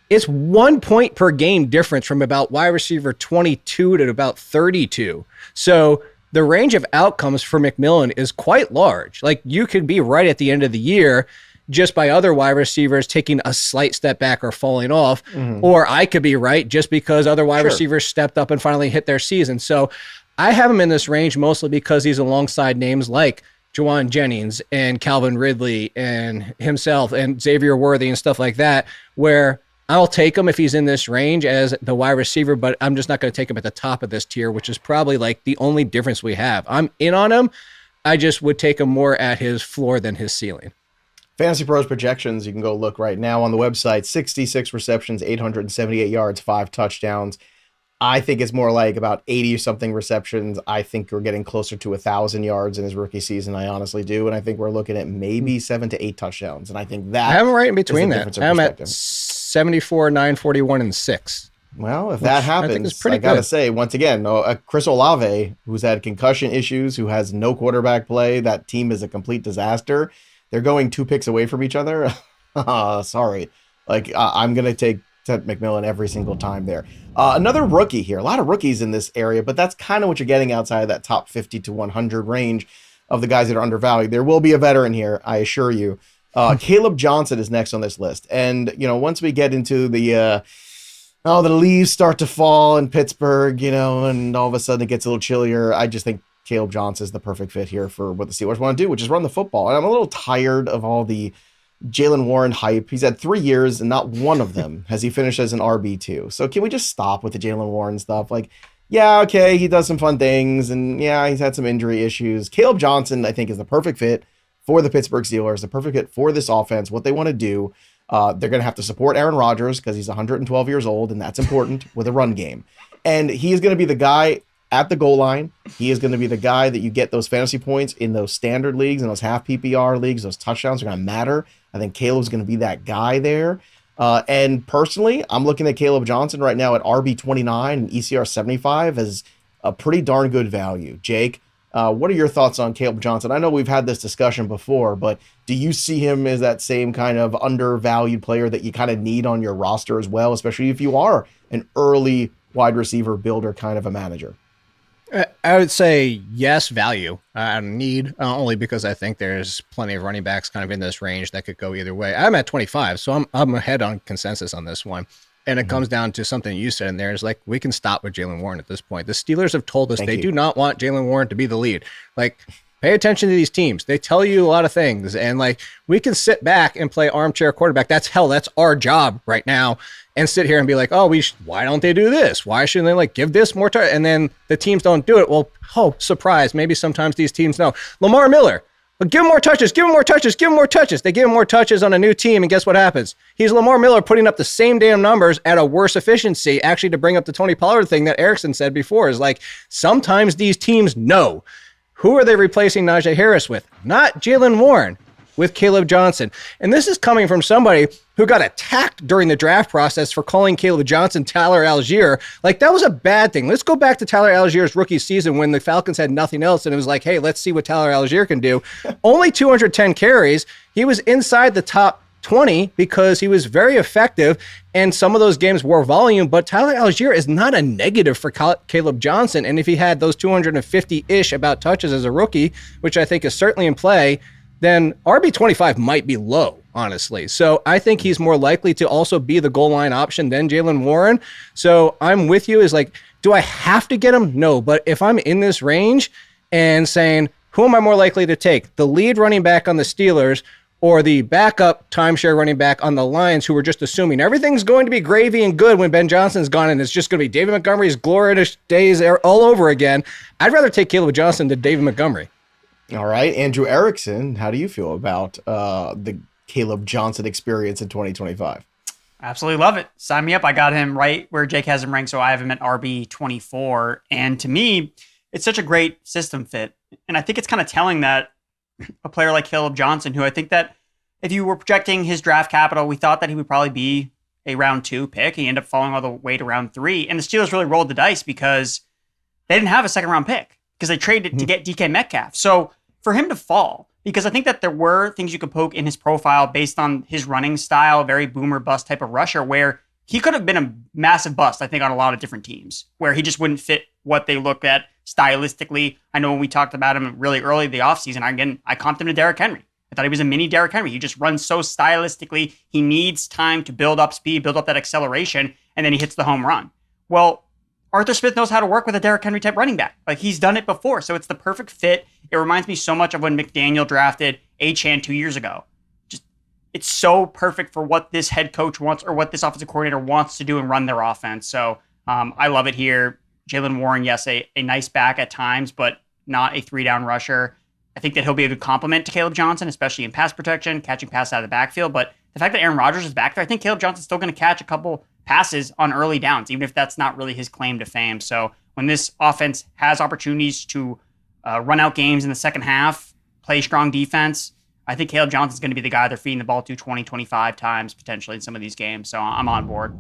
it's 1 point per game difference from about wide receiver 22 to about 32. So the range of outcomes for McMillan is quite large. Like, you could be right at the end of the year just by other wide receivers taking a slight step back or falling off, or I could be right just because other wide receivers stepped up and finally hit their season. So I have him in this range mostly because he's alongside names like Juwan Jennings and Calvin Ridley and himself and Xavier Worthy and stuff like that, where I'll take him if he's in this range as the wide receiver, but I'm just not going to take him at the top of this tier, which is probably like the only difference we have. I'm in on him. I just would take him more at his floor than his ceiling. Fantasy Pros projections, you can go look right now on the website. 66 receptions, 878 yards, 5 touchdowns. I think it's more like about 80-something receptions. I think we're getting closer to 1,000 yards in his rookie season. I honestly do. And I think we're looking at maybe 7 to 8 touchdowns. And I think that I am right in between that. I'm at 74, 941, and 6. Well, if that happens, I got to say, once again, Chris Olave, who's had concussion issues, who has no quarterback play, that team is a complete disaster. They're going 2 picks away from each other. Sorry. I'm going to take Ted McMillan every single time there. Another rookie here. A lot of rookies in this area, but that's kind of what you're getting outside of that top 50 to 100 range of the guys that are undervalued. There will be a veteran here, I assure you. Kaleb Johnson is next on this list. And, once we get into the leaves start to fall in Pittsburgh, and all of a sudden it gets a little chillier, I just think Kaleb Johnson is the perfect fit here for what the Steelers want to do, which is run the football. And I'm a little tired of all the Jaylen Warren hype. He's had 3 years and not one of them has he finished as an RB2. So can we just stop with the Jaylen Warren stuff? Like, yeah, okay, he does some fun things, and yeah, he's had some injury issues. Kaleb Johnson, I think, is the perfect fit for the Pittsburgh Steelers, the perfect fit for this offense, what they want to do. They're going to have to support Aaron Rodgers because he's 112 years old, and that's important with a run game. And he is going to be the guy at the goal line. He is going to be the guy that you get those fantasy points in those standard leagues and those half PPR leagues. Those touchdowns are going to matter. I think Caleb's going to be that guy there. And personally, I'm looking at Kaleb Johnson right now at RB29 and ECR 75 as a pretty darn good value. Jake, What are your thoughts on Kaleb Johnson? I know we've had this discussion before, but do you see him as that same kind of undervalued player that you kind of need on your roster as well, especially if you are an early wide receiver builder kind of a manager? I would say yes, value. I need, only because I think there's plenty of running backs kind of in this range that could go either way. I'm at 25, so I'm ahead on consensus on this one. And it comes down to something you said in there is like, we can stop with Jaylen Warren at this point. The Steelers have told us they do not want Jaylen Warren to be the lead. Like, pay attention to these teams. They tell you a lot of things. And like, we can sit back and play armchair quarterback. That's our job right now. And sit here and be like, oh, why don't they do this? Why shouldn't they like give this more time? And then the teams don't do it. Well, surprise. Maybe sometimes these teams know. Lamar Miller. But give him more touches, give him more touches, give him more touches. They give him more touches on a new team, and guess what happens? He's Lamar Miller putting up the same damn numbers at a worse efficiency. Actually, to bring up the Tony Pollard thing that Erickson said before, is like, sometimes these teams know. Who are they replacing Najee Harris with? Not Jaylen Warren, with Kaleb Johnson. And this is coming from somebody who got attacked during the draft process for calling Kaleb Johnson Tyler Algier. Like, that was a bad thing. Let's go back to Tyler Algier's rookie season when the Falcons had nothing else, and it was like, hey, let's see what Tyler Algier can do. Only 210 carries. He was inside the top 20 because he was very effective, and some of those games were volume, but Tyler Algier is not a negative for Kaleb Johnson, and if he had those 250-ish about touches as a rookie, which I think is certainly in play, then RB25 might be low, honestly. So I think he's more likely to also be the goal line option than Jaylen Warren. So I'm with you, is like, do I have to get him? No, but if I'm in this range and saying, who am I more likely to take? The lead running back on the Steelers or the backup timeshare running back on the Lions, who were just assuming everything's going to be gravy and good when Ben Johnson's gone and it's just going to be David Montgomery's glorious days all over again. I'd rather take Kaleb Johnson than David Montgomery. All right, Andrew Erickson, how do you feel about the Kaleb Johnson experience in 2025? Absolutely love it. Sign me up. I got him right where Jake has him ranked, so I have him at RB24. And to me, it's such a great system fit. And I think it's kind of telling that a player like Kaleb Johnson, who I think that if you were projecting his draft capital, we thought that he would probably be a round 2 pick. He ended up falling all the way to round 3. And the Steelers really rolled the dice because they didn't have a second round pick because they traded to get DK Metcalf. So for him to fall, because I think that there were things you could poke in his profile based on his running style, very boomer bust type of rusher, where he could have been a massive bust, I think, on a lot of different teams, where he just wouldn't fit what they look at stylistically. I know when we talked about him really early in the offseason, I comped him to Derrick Henry. I thought he was a mini Derrick Henry. He just runs so stylistically. He needs time to build up speed, build up that acceleration, and then he hits the home run. Well, Arthur Smith knows how to work with a Derrick Henry type running back. Like, he's done it before, so it's the perfect fit. It reminds me so much of when McDaniel drafted Achane 2 years ago. Just, it's so perfect for what this head coach wants or what this offensive coordinator wants to do and run their offense. So I love it here. Jaylen Warren, yes, a nice back at times, but not a 3-down rusher. I think that he'll be a good complement to Kaleb Johnson, especially in pass protection, catching passes out of the backfield. But the fact that Aaron Rodgers is back there, I think Kaleb Johnson's still going to catch a couple passes on early downs, even if that's not really his claim to fame. So when this offense has opportunities to run out games in the second half, play strong defense, I think Kaleb Johnson's going to be the guy they're feeding the ball to 20, 25 times potentially in some of these games. So I'm on board.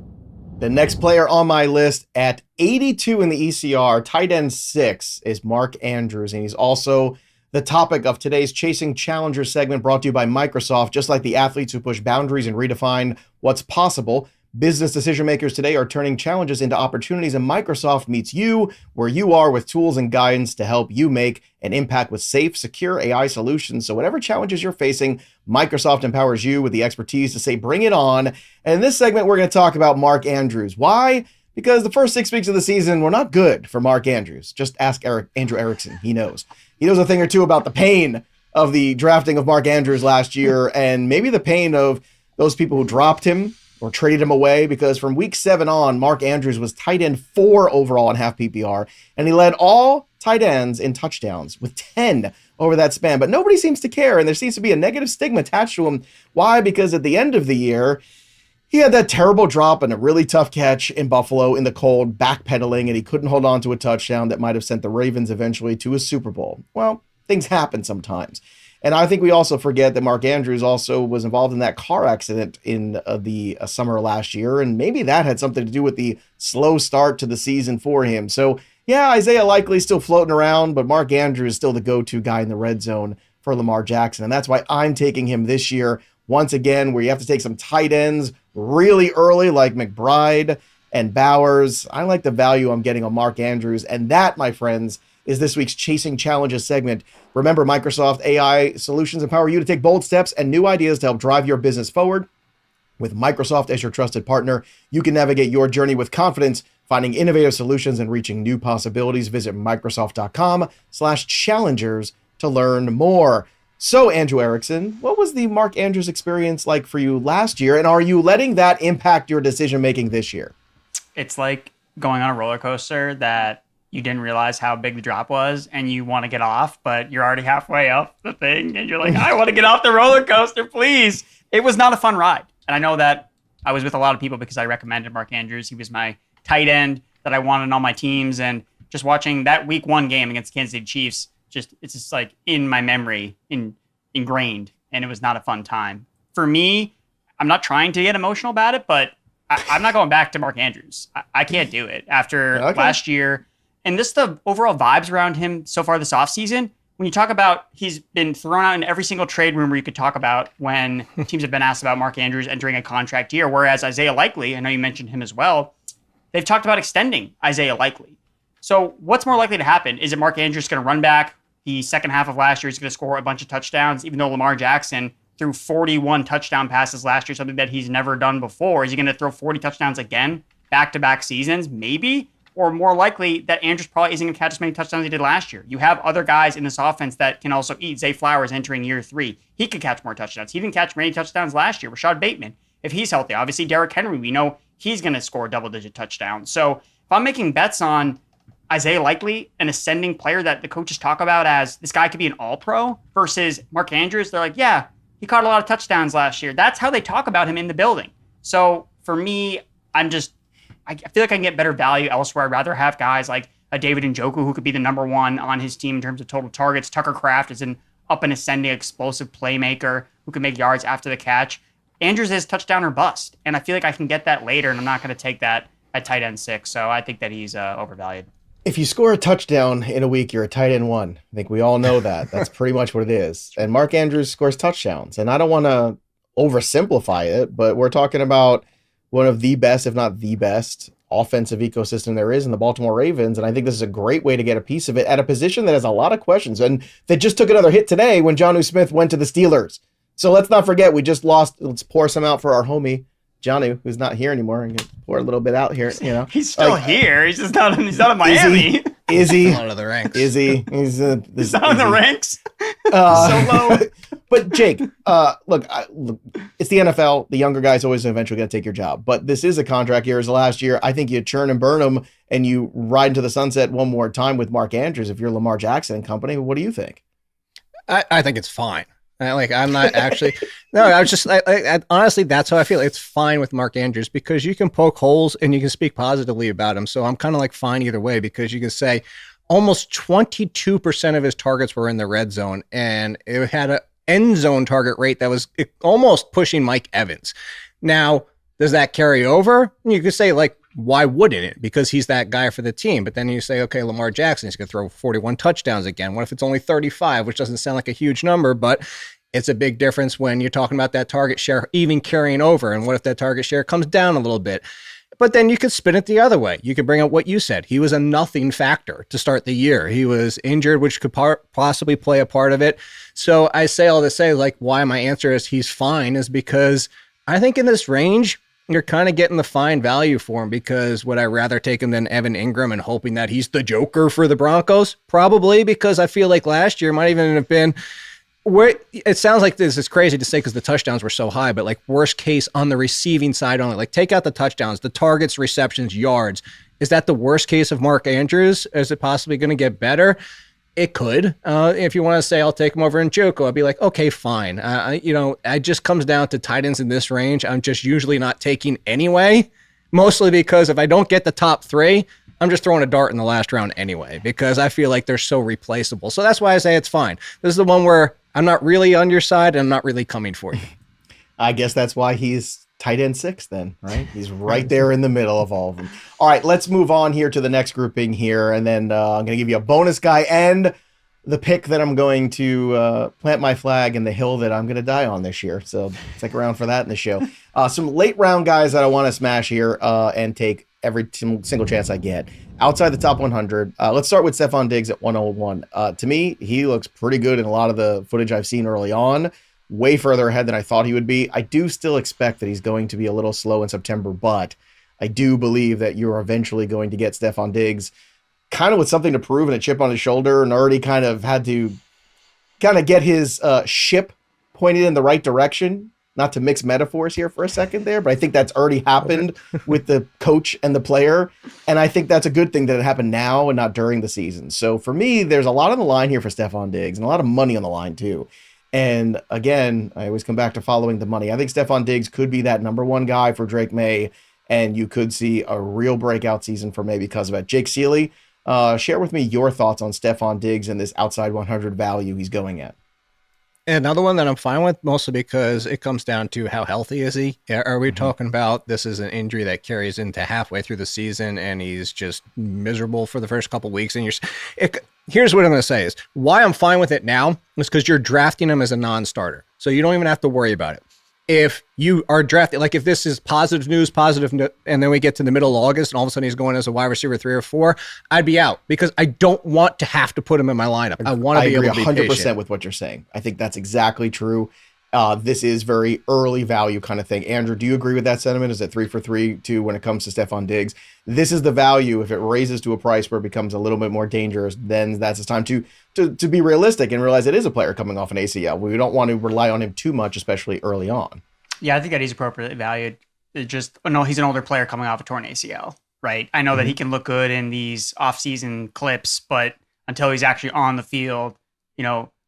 The next player on my list at 82 in the ECR, tight end 6, is Mark Andrews, and he's also the topic of today's Chasing Challengers segment, brought to you by Microsoft. Just like the athletes who push boundaries and redefine what's possible, business decision makers today are turning challenges into opportunities, and Microsoft meets you where you are with tools and guidance to help you make an impact with safe, secure AI solutions. So whatever challenges you're facing, Microsoft empowers you with the expertise to say, bring it on. And in this segment, we're going to talk about Mark Andrews. Why? Because the first 6 weeks of the season were not good for Mark Andrews. Just ask Andrew Erickson. He knows. He knows a thing or two about the pain of the drafting of Mark Andrews last year, and maybe the pain of those people who dropped him or traded him away, because from week 7 on, Mark Andrews was tight end 4 overall in half PPR, and he led all tight ends in touchdowns with 10 over that span. But nobody seems to care, and there seems to be a negative stigma attached to him. Why? Because at the end of the year, he had that terrible drop and a really tough catch in Buffalo in the cold, backpedaling, and he couldn't hold on to a touchdown that might have sent the Ravens eventually to a Super Bowl. Well, things happen sometimes. And I think we also forget that Mark Andrews also was involved in that car accident in the summer last year, and maybe that had something to do with the slow start to the season for him. So Yeah, Isaiah Likely still floating around, but Mark Andrews is still the go-to guy in the red zone for Lamar Jackson. And that's why I'm taking him this year. Once again, where you have to take some tight ends really early, like McBride and Bowers. I like the value I'm getting on Mark Andrews. And that, my friends, is this week's Chasing Challenges segment. Remember, Microsoft AI solutions empower you to take bold steps and new ideas to help drive your business forward. With Microsoft as your trusted partner, you can navigate your journey with confidence, finding innovative solutions and reaching new possibilities. Visit Microsoft.com/challengers to learn more. So, Andrew Erickson, what was the Mark Andrews experience like for you last year? And are you letting that impact your decision-making this year? It's like going on a roller coaster that you didn't realize how big the drop was and you want to get off, but you're already halfway up the thing and you're like, I want to get off the roller coaster, please. It was not a fun ride. And I know that I was with a lot of people because I recommended Mark Andrews. He was my tight end that I wanted on my teams. And just watching that week 1 game against the Kansas City Chiefs, it's just like in my memory, ingrained. And it was not a fun time. For me, I'm not trying to get emotional about it, but I'm not going back to Mark Andrews. I can't do it after last year. And this the overall vibes around him so far this offseason. When you talk about he's been thrown out in every single trade room where you could talk about when teams have been asked about Mark Andrews entering a contract year, whereas Isaiah Likely, I know you mentioned him as well, they've talked about extending Isaiah Likely. So what's more likely to happen? Is it Mark Andrews going to run back the second half of last year? He's going to score a bunch of touchdowns, even though Lamar Jackson threw 41 touchdown passes last year, something that he's never done before. Is he going to throw 40 touchdowns again, back-to-back seasons? Maybe. Or more likely that Andrews probably isn't going to catch as many touchdowns as he did last year. You have other guys in this offense that can also eat. Zay Flowers entering year 3. He could catch more touchdowns. He didn't catch many touchdowns last year. Rashad Bateman, if he's healthy. Obviously, Derrick Henry, we know he's going to score double-digit touchdowns. So if I'm making bets on Isaiah Likely, an ascending player that the coaches talk about as this guy could be an all-pro, versus Mark Andrews, they're like, yeah, he caught a lot of touchdowns last year. That's how they talk about him in the building. So for me, I feel like I can get better value elsewhere. I'd rather have guys like a David Njoku, who could be the number 1 on his team in terms of total targets. Tucker Kraft is an up and ascending explosive playmaker who can make yards after the catch. Andrews is touchdown or bust, and I feel like I can get that later, and I'm not going to take that at tight end 6, so I think that he's overvalued. If you score a touchdown in a week, you're a tight end 1. I think we all know that. That's pretty much what it is. And Mark Andrews scores touchdowns, and I don't want to oversimplify it, but we're talking about one of the best, if not the best, offensive ecosystem there is in the Baltimore Ravens. And I think this is a great way to get a piece of it at a position that has a lot of questions and that just took another hit today when Jonnu Smith went to the Steelers. So let's not forget, we just lost. Let's pour some out for our homie, Jonnu, who's not here anymore. And pour a little bit out here, you know. He's still here. He's just not. He's not in Miami. Is he? Out of the ranks. Is he? He's not in the ranks. So low. But Jake, look, it's the NFL. The younger guys always eventually going to take your job. But this is a contract year as the last year. I think you churn and burn them and you ride into the sunset one more time with Mark Andrews if you're Lamar Jackson and company. What do you think? I think it's fine. I'm not actually. No, I was just. I honestly, that's how I feel. It's fine with Mark Andrews because you can poke holes and you can speak positively about him. So I'm kind of like fine either way because you can say almost 22% of his targets were in the red zone, and it had an end zone target rate that was almost pushing Mike Evans. Now, does that carry over? You could say like, why wouldn't it? Because he's that guy for the team. But then you say, okay, Lamar Jackson, he's going to throw 41 touchdowns again. What if it's only 35, which doesn't sound like a huge number, but it's a big difference when you're talking about that target share even carrying over. And what if that target share comes down a little bit? But then you could spin it the other way. You could bring up what you said. He was a nothing factor to start the year. He was injured, which could possibly play a part of it. So I say all to say, like, why my answer is he's fine is because I think in this range, you're kind of getting the fine value for him because would I rather take him than Evan Ingram and hoping that he's the Joker for the Broncos? Probably, because I feel like last year might even have been where it sounds like this is crazy to say because the touchdowns were so high, but like worst case on the receiving side only, like take out the touchdowns, the targets, receptions, yards. Is that the worst case of Mark Andrews? Is it possibly going to get better? It could. If you want to say I'll take him over in Joko, I'd be like, okay, fine. It just comes down to tight ends in this range. I'm just usually not taking anyway, mostly because if I don't get the top 3, I'm just throwing a dart in the last round anyway, because I feel like they're so replaceable. So that's why I say it's fine. This is the one where I'm not really on your side and I'm not really coming for you. I guess that's why he's tight end 6 then, right? He's right there in the middle of all of them. All right, let's move on here to the next grouping here, and then I'm going to give you a bonus guy and the pick that I'm going to plant my flag in the hill that I'm going to die on this year. So stick around for that in the show. Some late round guys that I want to smash here and take every single chance I get. Outside the top 100, let's start with Stefon Diggs at 101. To me, he looks pretty good in a lot of the footage I've seen early on. Way further ahead than I thought he would be. I do still expect that he's going to be a little slow in September, but I do believe that you're eventually going to get Stefon Diggs kind of with something to prove and a chip on his shoulder, and already kind of had to kind of get his ship pointed in the right direction. Not to mix metaphors here for a second there, but I think that's already happened with the coach and the player. And I think that's a good thing that it happened now and not during the season. So for me, there's a lot on the line here for Stefon Diggs and a lot of money on the line too. And again, I always come back to following the money. I think Stefon Diggs could be that number one guy for Drake May, and you could see a real breakout season for May because of it. Jake Ciely, share with me your thoughts on Stefon Diggs and this outside 100 value he's going at. Another one that I'm fine with, mostly because it comes down to how healthy is he? Are we talking about this is an injury that carries into halfway through the season and he's just miserable for the first couple of weeks? And here's what I'm going to say is why I'm fine with it now is because you're drafting him as a non-starter. So you don't even have to worry about it. If you are drafted, like if this is positive news, and then we get to the middle of August and all of a sudden he's going as a wide receiver 3 or 4, I'd be out because I don't want to have to put him in my lineup. I want to be able to be 100% patient. With what you're saying. I think that's exactly true. This is very early value kind of thing. Andrew, do you agree with that sentiment? Is it 3 for 3 too when it comes to Stefon Diggs? This is the value. If it raises to a price where it becomes a little bit more dangerous, then that's the time to be realistic and realize it is a player coming off an ACL. We don't want to rely on him too much, especially early on. Yeah, I think that he's appropriately valued. He's an older player coming off a torn ACL, right? I know that he can look good in these off-season clips, but until he's actually on the field,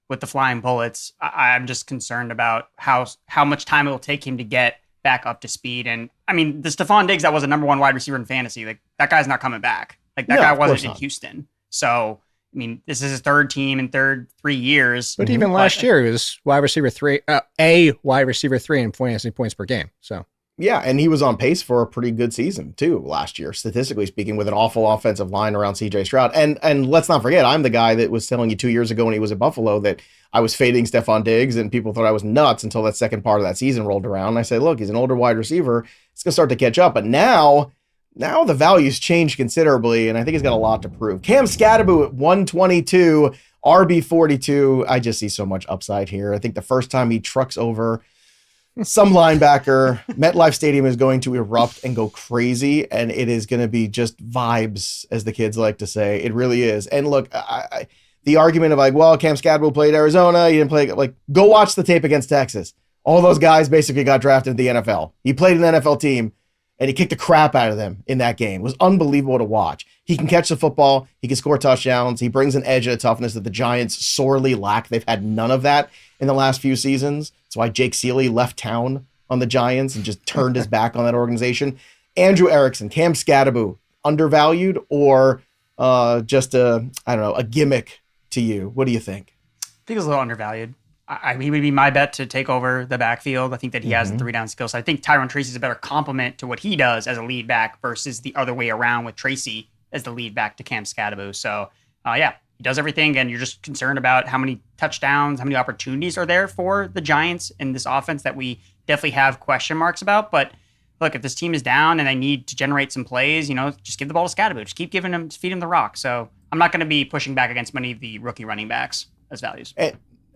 with the flying bullets, I'm just concerned about how much time it will take him to get back up to speed. And I mean, the Stefon Diggs that was a number one wide receiver in fantasy, like that guy's not coming back. Like that guy wasn't in Houston. So, I mean, this is his third team in 3 years. But even last year, he was wide receiver 3, a wide receiver 3 in fantasy points per game. So. Yeah, and he was on pace for a pretty good season too last year, statistically speaking, with an awful offensive line around CJ Stroud. And let's not forget, I'm the guy that was telling you 2 years ago when he was at Buffalo that I was fading Stefon Diggs, and people thought I was nuts until that second part of that season rolled around. And I said, look, he's an older wide receiver. It's going to start to catch up. But now the value's changed considerably, and I think he's got a lot to prove. Cam Skattebo at 122, RB 42. I just see so much upside here. I think the first time he trucks over some linebacker, MetLife Stadium is going to erupt and go crazy, and it is going to be just vibes, as the kids like to say. It really is. And look, the argument of like, well, Cam Skattebo played Arizona, he didn't play, like, go watch the tape against Texas. All those guys basically got drafted in the NFL. He played an NFL team, and he kicked the crap out of them in that game. It was unbelievable to watch. He can catch the football. He can score touchdowns. He brings an edge and a toughness that the Giants sorely lack. They've had none of that in the last few seasons. That's why Jake Ciely left town on the Giants and just turned his back on that organization. Andrew Erickson, Cam Skattebo, undervalued or just a gimmick to you? What do you think? I think it's a little undervalued. He would be my bet to take over the backfield. I think that he has the 3-down skill set. I think Tyrone Tracy's a better complement to what he does as a lead back versus the other way around with Tracy as the lead back to Cam Skattebo. So, he does everything, and you're just concerned about how many touchdowns, how many opportunities are there for the Giants in this offense that we definitely have question marks about. But look, if this team is down and they need to generate some plays, just give the ball to Skattebo. Just keep feed him the rock. So I'm not going to be pushing back against many of the rookie running backs as values.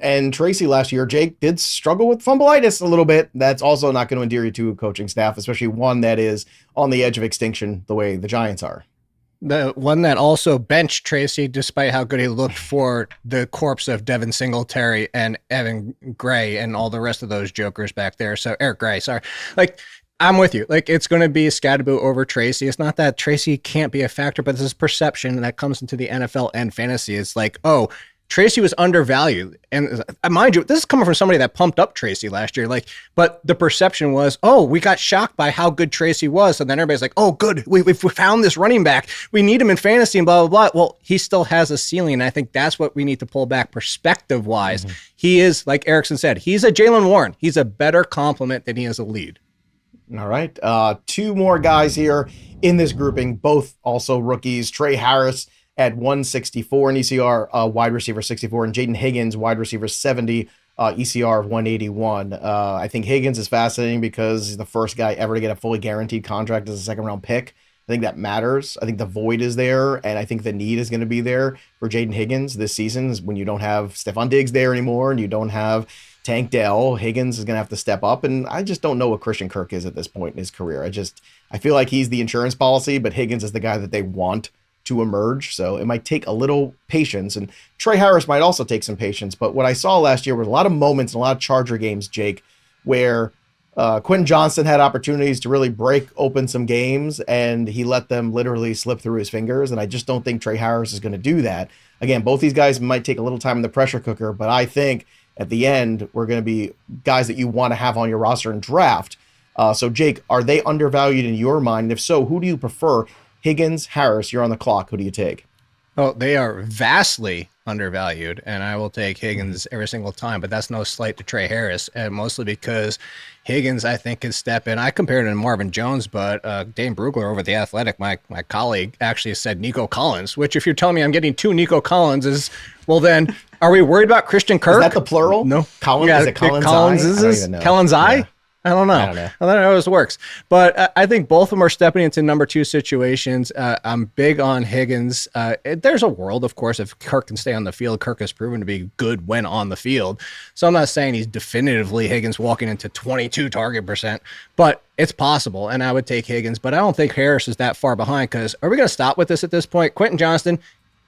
And Tracy last year, Jake did struggle with fumbleitis a little bit. That's also not going to endear you to a coaching staff, especially one that is on the edge of extinction the way the Giants are. The one that also benched Tracy, despite how good he looked for the corpse of Devin Singletary and Evan Gray and all the rest of those jokers back there. So Eric Gray, sorry. I'm with you. It's going to be Skattebo over Tracy. It's not that Tracy can't be a factor, but this is perception that comes into the NFL and fantasy. It's like, oh, Tracy was undervalued. And mind you, this is coming from somebody that pumped up Tracy last year. But the perception was, oh, we got shocked by how good Tracy was. So then everybody's like, oh, good. We found this running back. We need him in fantasy and blah, blah, blah. Well, he still has a ceiling. And I think that's what we need to pull back perspective-wise. He is, like Erickson said, he's a Jaylen Warren. He's a better complement than he is a lead. All right. Two more guys here in this grouping, both also rookies. Tre Harris at 164 in ECR, wide receiver 64, and Jayden Higgins, wide receiver 70, ECR of 181. I think Higgins is fascinating because he's the first guy ever to get a fully guaranteed contract as a second round pick. I think that matters. I think the void is there, and I think the need is going to be there for Jayden Higgins this season when you don't have Stefon Diggs there anymore and you don't have Tank Dell. Higgins is going to have to step up, and I just don't know what Christian Kirk is at this point in his career. I feel like he's the insurance policy, but Higgins is the guy that they want to emerge, so it might take a little patience, and Tre Harris might also take some patience, but what I saw last year was a lot of moments and a lot of Charger games, Jake, where Quentin Johnson had opportunities to really break open some games, and he let them literally slip through his fingers, and I just don't think Tre Harris is going to do that. Again, both these guys might take a little time in the pressure cooker, but I think at the end, we're going to be guys that you want to have on your roster and draft. So, Jake, are they undervalued in your mind? And if so, who do you prefer? Higgins, Harris, you're on the clock. Who do you take? Oh, they are vastly undervalued, and I will take Higgins every single time, but that's no slight to Tre Harris, and mostly because Higgins, I think, can step in. I compared him to Marvin Jones, but Dane Brugler over at The Athletic, my colleague, actually said Nico Collins, which if you're telling me I'm getting two Nico Collins is, well then, are we worried about Christian Kirk? Is that the plural? No. Collins? Yeah, is it Collins? Collins I? is I don't this? even know. Collins I? Yeah. I don't know. I don't know how this works. But I think both of them are stepping into number two situations. I'm big on Higgins. There's a world, of course, if Kirk can stay on the field. Kirk has proven to be good when on the field. So I'm not saying he's definitively Higgins walking into 22 target percent, but it's possible. And I would take Higgins. But I don't think Harris is that far behind, because are we going to stop with this at this point? Quentin Johnston,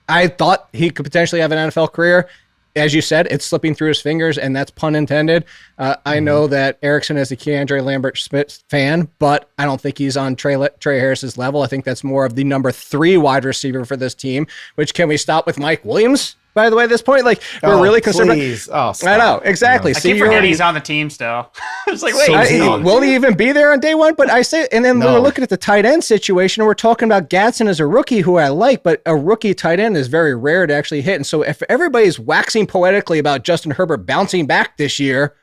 I thought he could potentially have an NFL career. As you said, it's slipping through his fingers, and that's pun intended. I know that Erickson is a Keandre Lambert-Smith fan, but I don't think he's on Tre Harris's level. I think that's more of the number 3 wide receiver for this team, which can we stop with Mike Williams, by the way, at this point? Like, we're really concerned. Please. I know, exactly. I keep forgetting he's on the team still. It's like, wait, will he even be there on day one? But I say, and then we're looking at the tight end situation, and we're talking about Gatson as a rookie who I like, but a rookie tight end is very rare to actually hit. And so if everybody's waxing poetically about Justin Herbert bouncing back this year,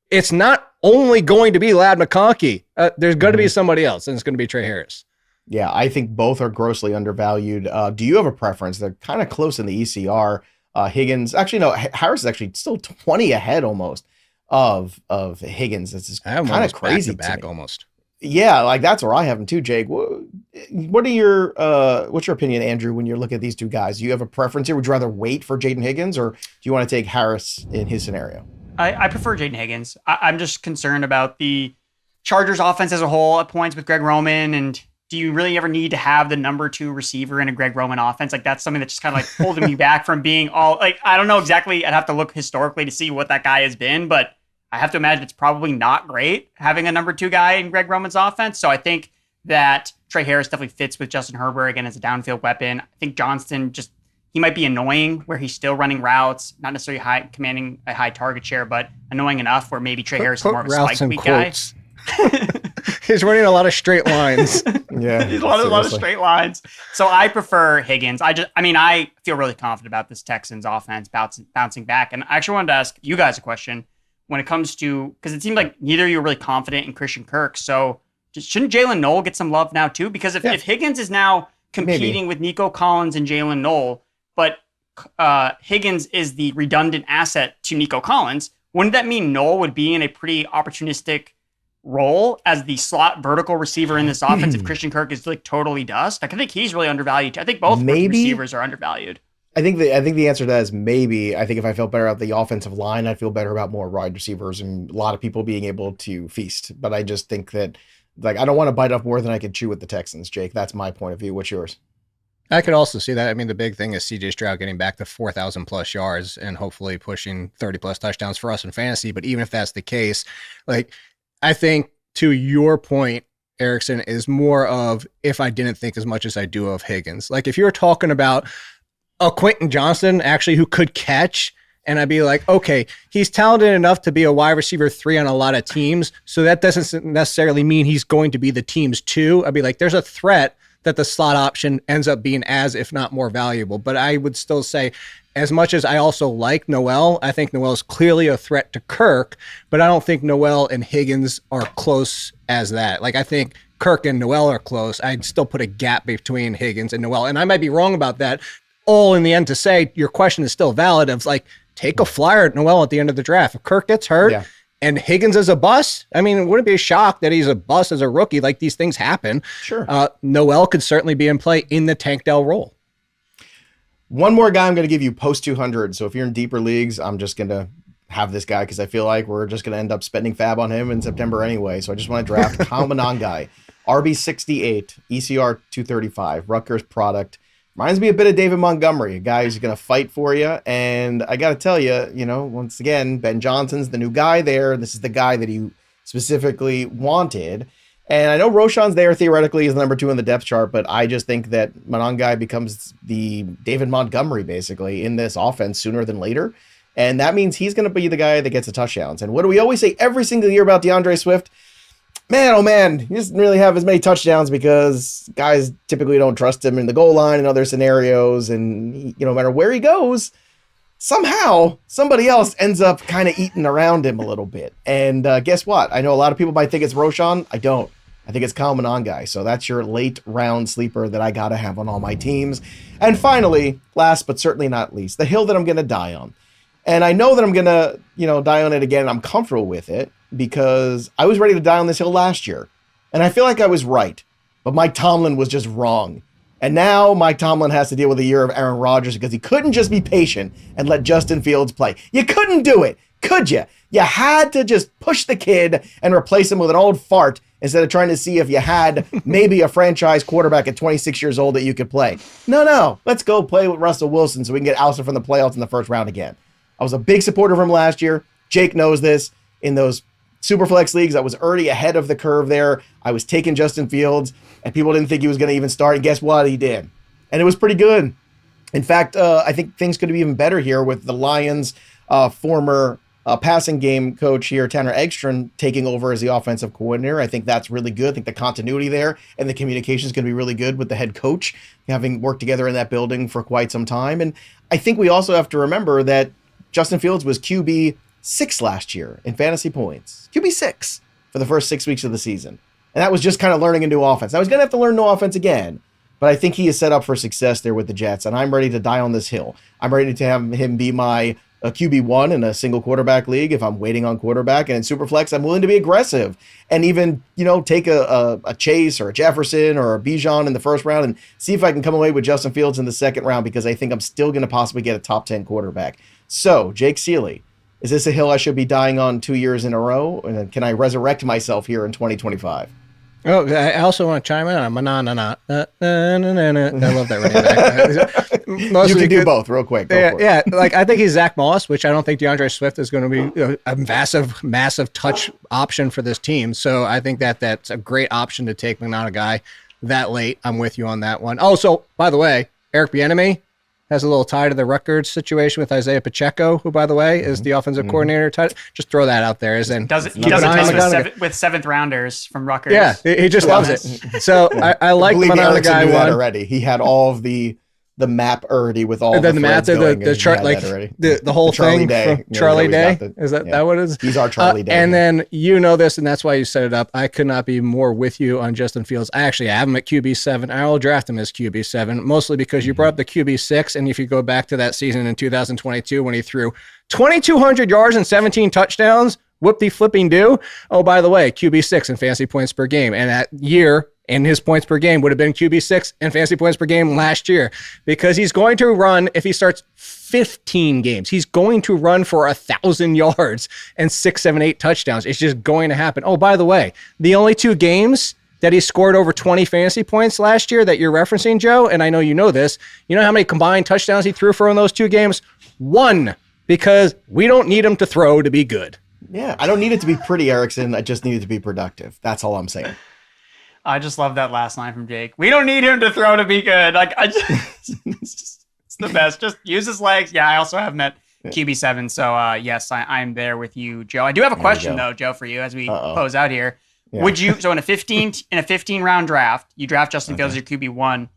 it's not only going to be Ladd McConkey. There's going to be somebody else, and it's going to be Tre Harris. Yeah, I think both are grossly undervalued. Do you have a preference? They're kind of close in the ECR. Higgins, actually, no, Harris is actually still 20 ahead almost of Higgins. It's kind of crazy back to me. Almost. Yeah, like that's where I have him too, Jake. What's your opinion, Andrew, when you're looking at these two guys? Do you have a preference here? Would you rather wait for Jayden Higgins, or do you want to take Harris in his scenario? I prefer Jayden Higgins. I'm just concerned about the Chargers offense as a whole at points with Greg Roman, and do you really ever need to have the number 2 receiver in a Greg Roman offense? Like, that's something that's just kind of like holding me back from being all like, I don't know exactly. I'd have to look historically to see what that guy has been, but I have to imagine it's probably not great having a number 2 guy in Greg Roman's offense. So I think that Tre Harris definitely fits with Justin Herbert again as a downfield weapon. I think Johnston he might be annoying where he's still running routes, not necessarily commanding a high target share, but annoying enough where maybe Tre Harris is more of a spike week guy. He's running a lot of straight lines. Yeah, a lot of straight lines. So I prefer Higgins. I feel really confident about this Texans offense bouncing back. And I actually wanted to ask you guys a question when it comes to, because it seemed like neither of you were really confident in Christian Kirk. So shouldn't Jalen Noel get some love now too? Because if Higgins is now competing with Nico Collins and Jalen Noel, but Higgins is the redundant asset to Nico Collins, wouldn't that mean Noel would be in a pretty opportunistic role as the slot vertical receiver in this offense if Christian Kirk is like totally dust? Like, I think he's really undervalued. I think both receivers are undervalued. I think the answer to that is maybe. I think if I felt better about the offensive line, I'd feel better about more wide receivers and a lot of people being able to feast. But I just think that, like, I don't want to bite off more than I can chew with the Texans, Jake. That's my point of view. What's yours? I could also see that. I mean, the big thing is CJ Stroud getting back to 4,000 plus yards and hopefully pushing 30 plus touchdowns for us in fantasy. But even if that's the case, like, I think to your point, Erickson, is more of if I didn't think as much as I do of Higgins. Like, if you're talking about a Quentin Johnson actually who could catch, and I'd be like, okay, he's talented enough to be a wide receiver 3 on a lot of teams. So that doesn't necessarily mean he's going to be the team's 2. I'd be like, there's a threat that the slot option ends up being as, if not more valuable. But I would still say as much as I also like Noel, I think Noel is clearly a threat to Kirk, but I don't think Noel and Higgins are close as that. Like, I think Kirk and Noel are close. I'd still put a gap between Higgins and Noel. And I might be wrong about that. All in the end to say your question is still valid of like, take a flyer at Noel at the end of the draft. If Kirk gets hurt and Higgins is a bust, I mean, it wouldn't be a shock that he's a bust as a rookie. Like, these things happen. Sure. Noel could certainly be in play in the Tank Dell role. One more guy I'm going to give you post 200. So if you're in deeper leagues, I'm just going to have this guy because I feel like we're just going to end up spending fab on him in September anyway. So I just want to draft Kyle Monangai, RB 68, ECR 235, Rutgers product. Reminds me a bit of David Montgomery, a guy who's going to fight for you. And I got to tell you, once again, Ben Johnson's the new guy there. This is the guy that you specifically wanted. And I know Roshan's there theoretically as the number 2 in the depth chart, but I just think that Monangai becomes the David Montgomery basically in this offense sooner than later. And that means he's going to be the guy that gets the touchdowns. And what do we always say every single year about DeAndre Swift? Man, oh man, he doesn't really have as many touchdowns because guys typically don't trust him in the goal line and other scenarios. And no matter where he goes, somehow somebody else ends up kind of eating around him a little bit. And guess what? I know a lot of people might think it's Roshan. I don't. I think it's Kyle Monangai. So that's your late round sleeper that I got to have on all my teams. And finally, last but certainly not least, the hill that I'm going to die on. And I know that I'm going to, die on it again. I'm comfortable with it because I was ready to die on this hill last year. And I feel like I was right. But Mike Tomlin was just wrong. And now Mike Tomlin has to deal with a year of Aaron Rodgers because he couldn't just be patient and let Justin Fields play. You couldn't do it, could you? You had to just push the kid and replace him with an old fart instead of trying to see if you had maybe a franchise quarterback at 26 years old that you could play. No, let's go play with Russell Wilson so we can get ousted from the playoffs in the first round again. I was a big supporter of him last year. Jake knows this. In those Superflex leagues, I was already ahead of the curve there. I was taking Justin Fields, and people didn't think he was going to even start. And guess what? He did. And it was pretty good. In fact, I think things could be even better here with the Lions' former passing game coach here, Tanner Eggstrom, taking over as the offensive coordinator. I think that's really good. I think the continuity there and the communication is going to be really good with the head coach, having worked together in that building for quite some time. And I think we also have to remember that Justin Fields was QB 6 last year in fantasy points. QB 6 for the first 6 weeks of the season. And that was just kind of learning a new offense. Now he's going to have to learn no offense again, but I think he is set up for success there with the Jets, and I'm ready to die on this hill. I'm ready to have him be my QB1 in a single quarterback league if I'm waiting on quarterback. And in Superflex, I'm willing to be aggressive and even, take a Chase or a Jefferson or a Bijan in the first round and see if I can come away with Justin Fields in the second round because I think I'm still going to possibly get a top 10 quarterback. So, Jake Ciely, is this a hill I should be dying on 2 years in a row? And can I resurrect myself here in 2025? Oh, I also want to chime in on Manana. I love that running back. You can do both real quick. Yeah, like I think he's Zach Moss, which I don't think DeAndre Swift is going to be a massive touch option for this team. So I think that's a great option to take Monangai that late. I'm with you on that one. Oh, so by the way, Eric Bieniemy has a little tie to the Rutgers situation with Isaiah Pacheco, who, by the way, is the offensive coordinator. Just throw that out there. He does it with seventh rounders from Rutgers. Yeah, he just loves it. So I like the Monangai one already. He had all of the map already with all the map, the chart, like the whole thing. Charlie Day. Is that what it is? He's our Charlie Day. And then this, and that's why you set it up. I could not be more with you on Justin Fields. I actually have him at QB7. I will draft him as QB7, mostly because you brought up the QB6, and if you go back to that season in 2022 when he threw 2,200 yards and 17 touchdowns, whoop-de-flipping-do. Oh, by the way, QB6 in fantasy points per game, and that year, and his points per game would have been QB6 and fantasy points per game last year because he's going to run, if he starts 15 games, he's going to run for 1,000 yards and 6, 7, 8 touchdowns. It's just going to happen. Oh, by the way, the only 2 games that he scored over 20 fantasy points last year that you're referencing, Joe, and I know you know this, you know how many combined touchdowns he threw for in those 2 games? 1, because we don't need him to throw to be good. Yeah, I don't need it to be pretty, Erickson. I just need it to be productive. That's all I'm saying. I just love that last line from Jake. We don't need him to throw to be good. It's the best. Just use his legs. Yeah, I also have him at QB7. So yes, I'm there with you, Joe. I do have a question though, Joe, for you as we close out here. Yeah. Would you? So in a 15 round draft, you draft Justin Fields as your QB1.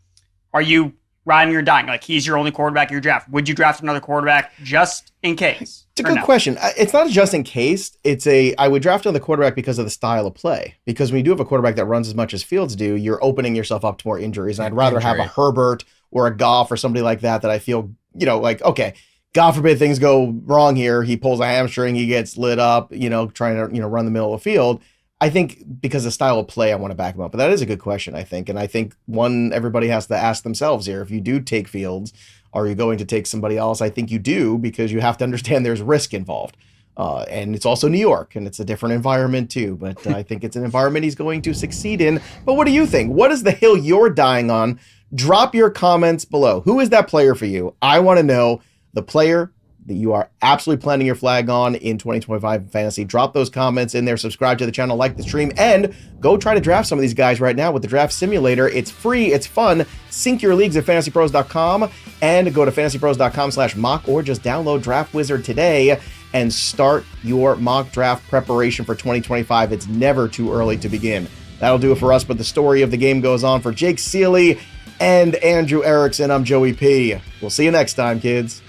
Are you riding or dying? Like, he's your only quarterback in your draft. Would you draft another quarterback just in case? It's a good question. It's not just in case. I would draft another quarterback because of the style of play. Because when you do have a quarterback that runs as much as Fields do, you're opening yourself up to more injuries. And I'd rather have a Herbert or a Goff or somebody like that I feel, like, okay, God forbid things go wrong here. He pulls a hamstring, he gets lit up, trying to, run the middle of the field. I think because of style of play, I want to back him up. But that is a good question, I think. And I think everybody has to ask themselves here, if you do take Fields, are you going to take somebody else? I think you do, because you have to understand there's risk involved. And it's also New York, and it's a different environment too. But I think it's an environment he's going to succeed in. But what do you think? What is the hill you're dying on? Drop your comments below. Who is that player for you? I want to know the player that you are absolutely planting your flag on in 2025 fantasy. Drop those comments in there, subscribe to the channel, like the stream, and go try to draft some of these guys right now with the draft simulator. It's free, it's fun. Sync your leagues at fantasypros.com and go to fantasypros.com/mock, or just download Draft Wizard today and start your mock draft preparation for 2025. It's never too early to begin. That'll do it for us, but the story of the game goes on. For Jake Ciely and Andrew Erickson, I'm Joey P. We'll see you next time, kids.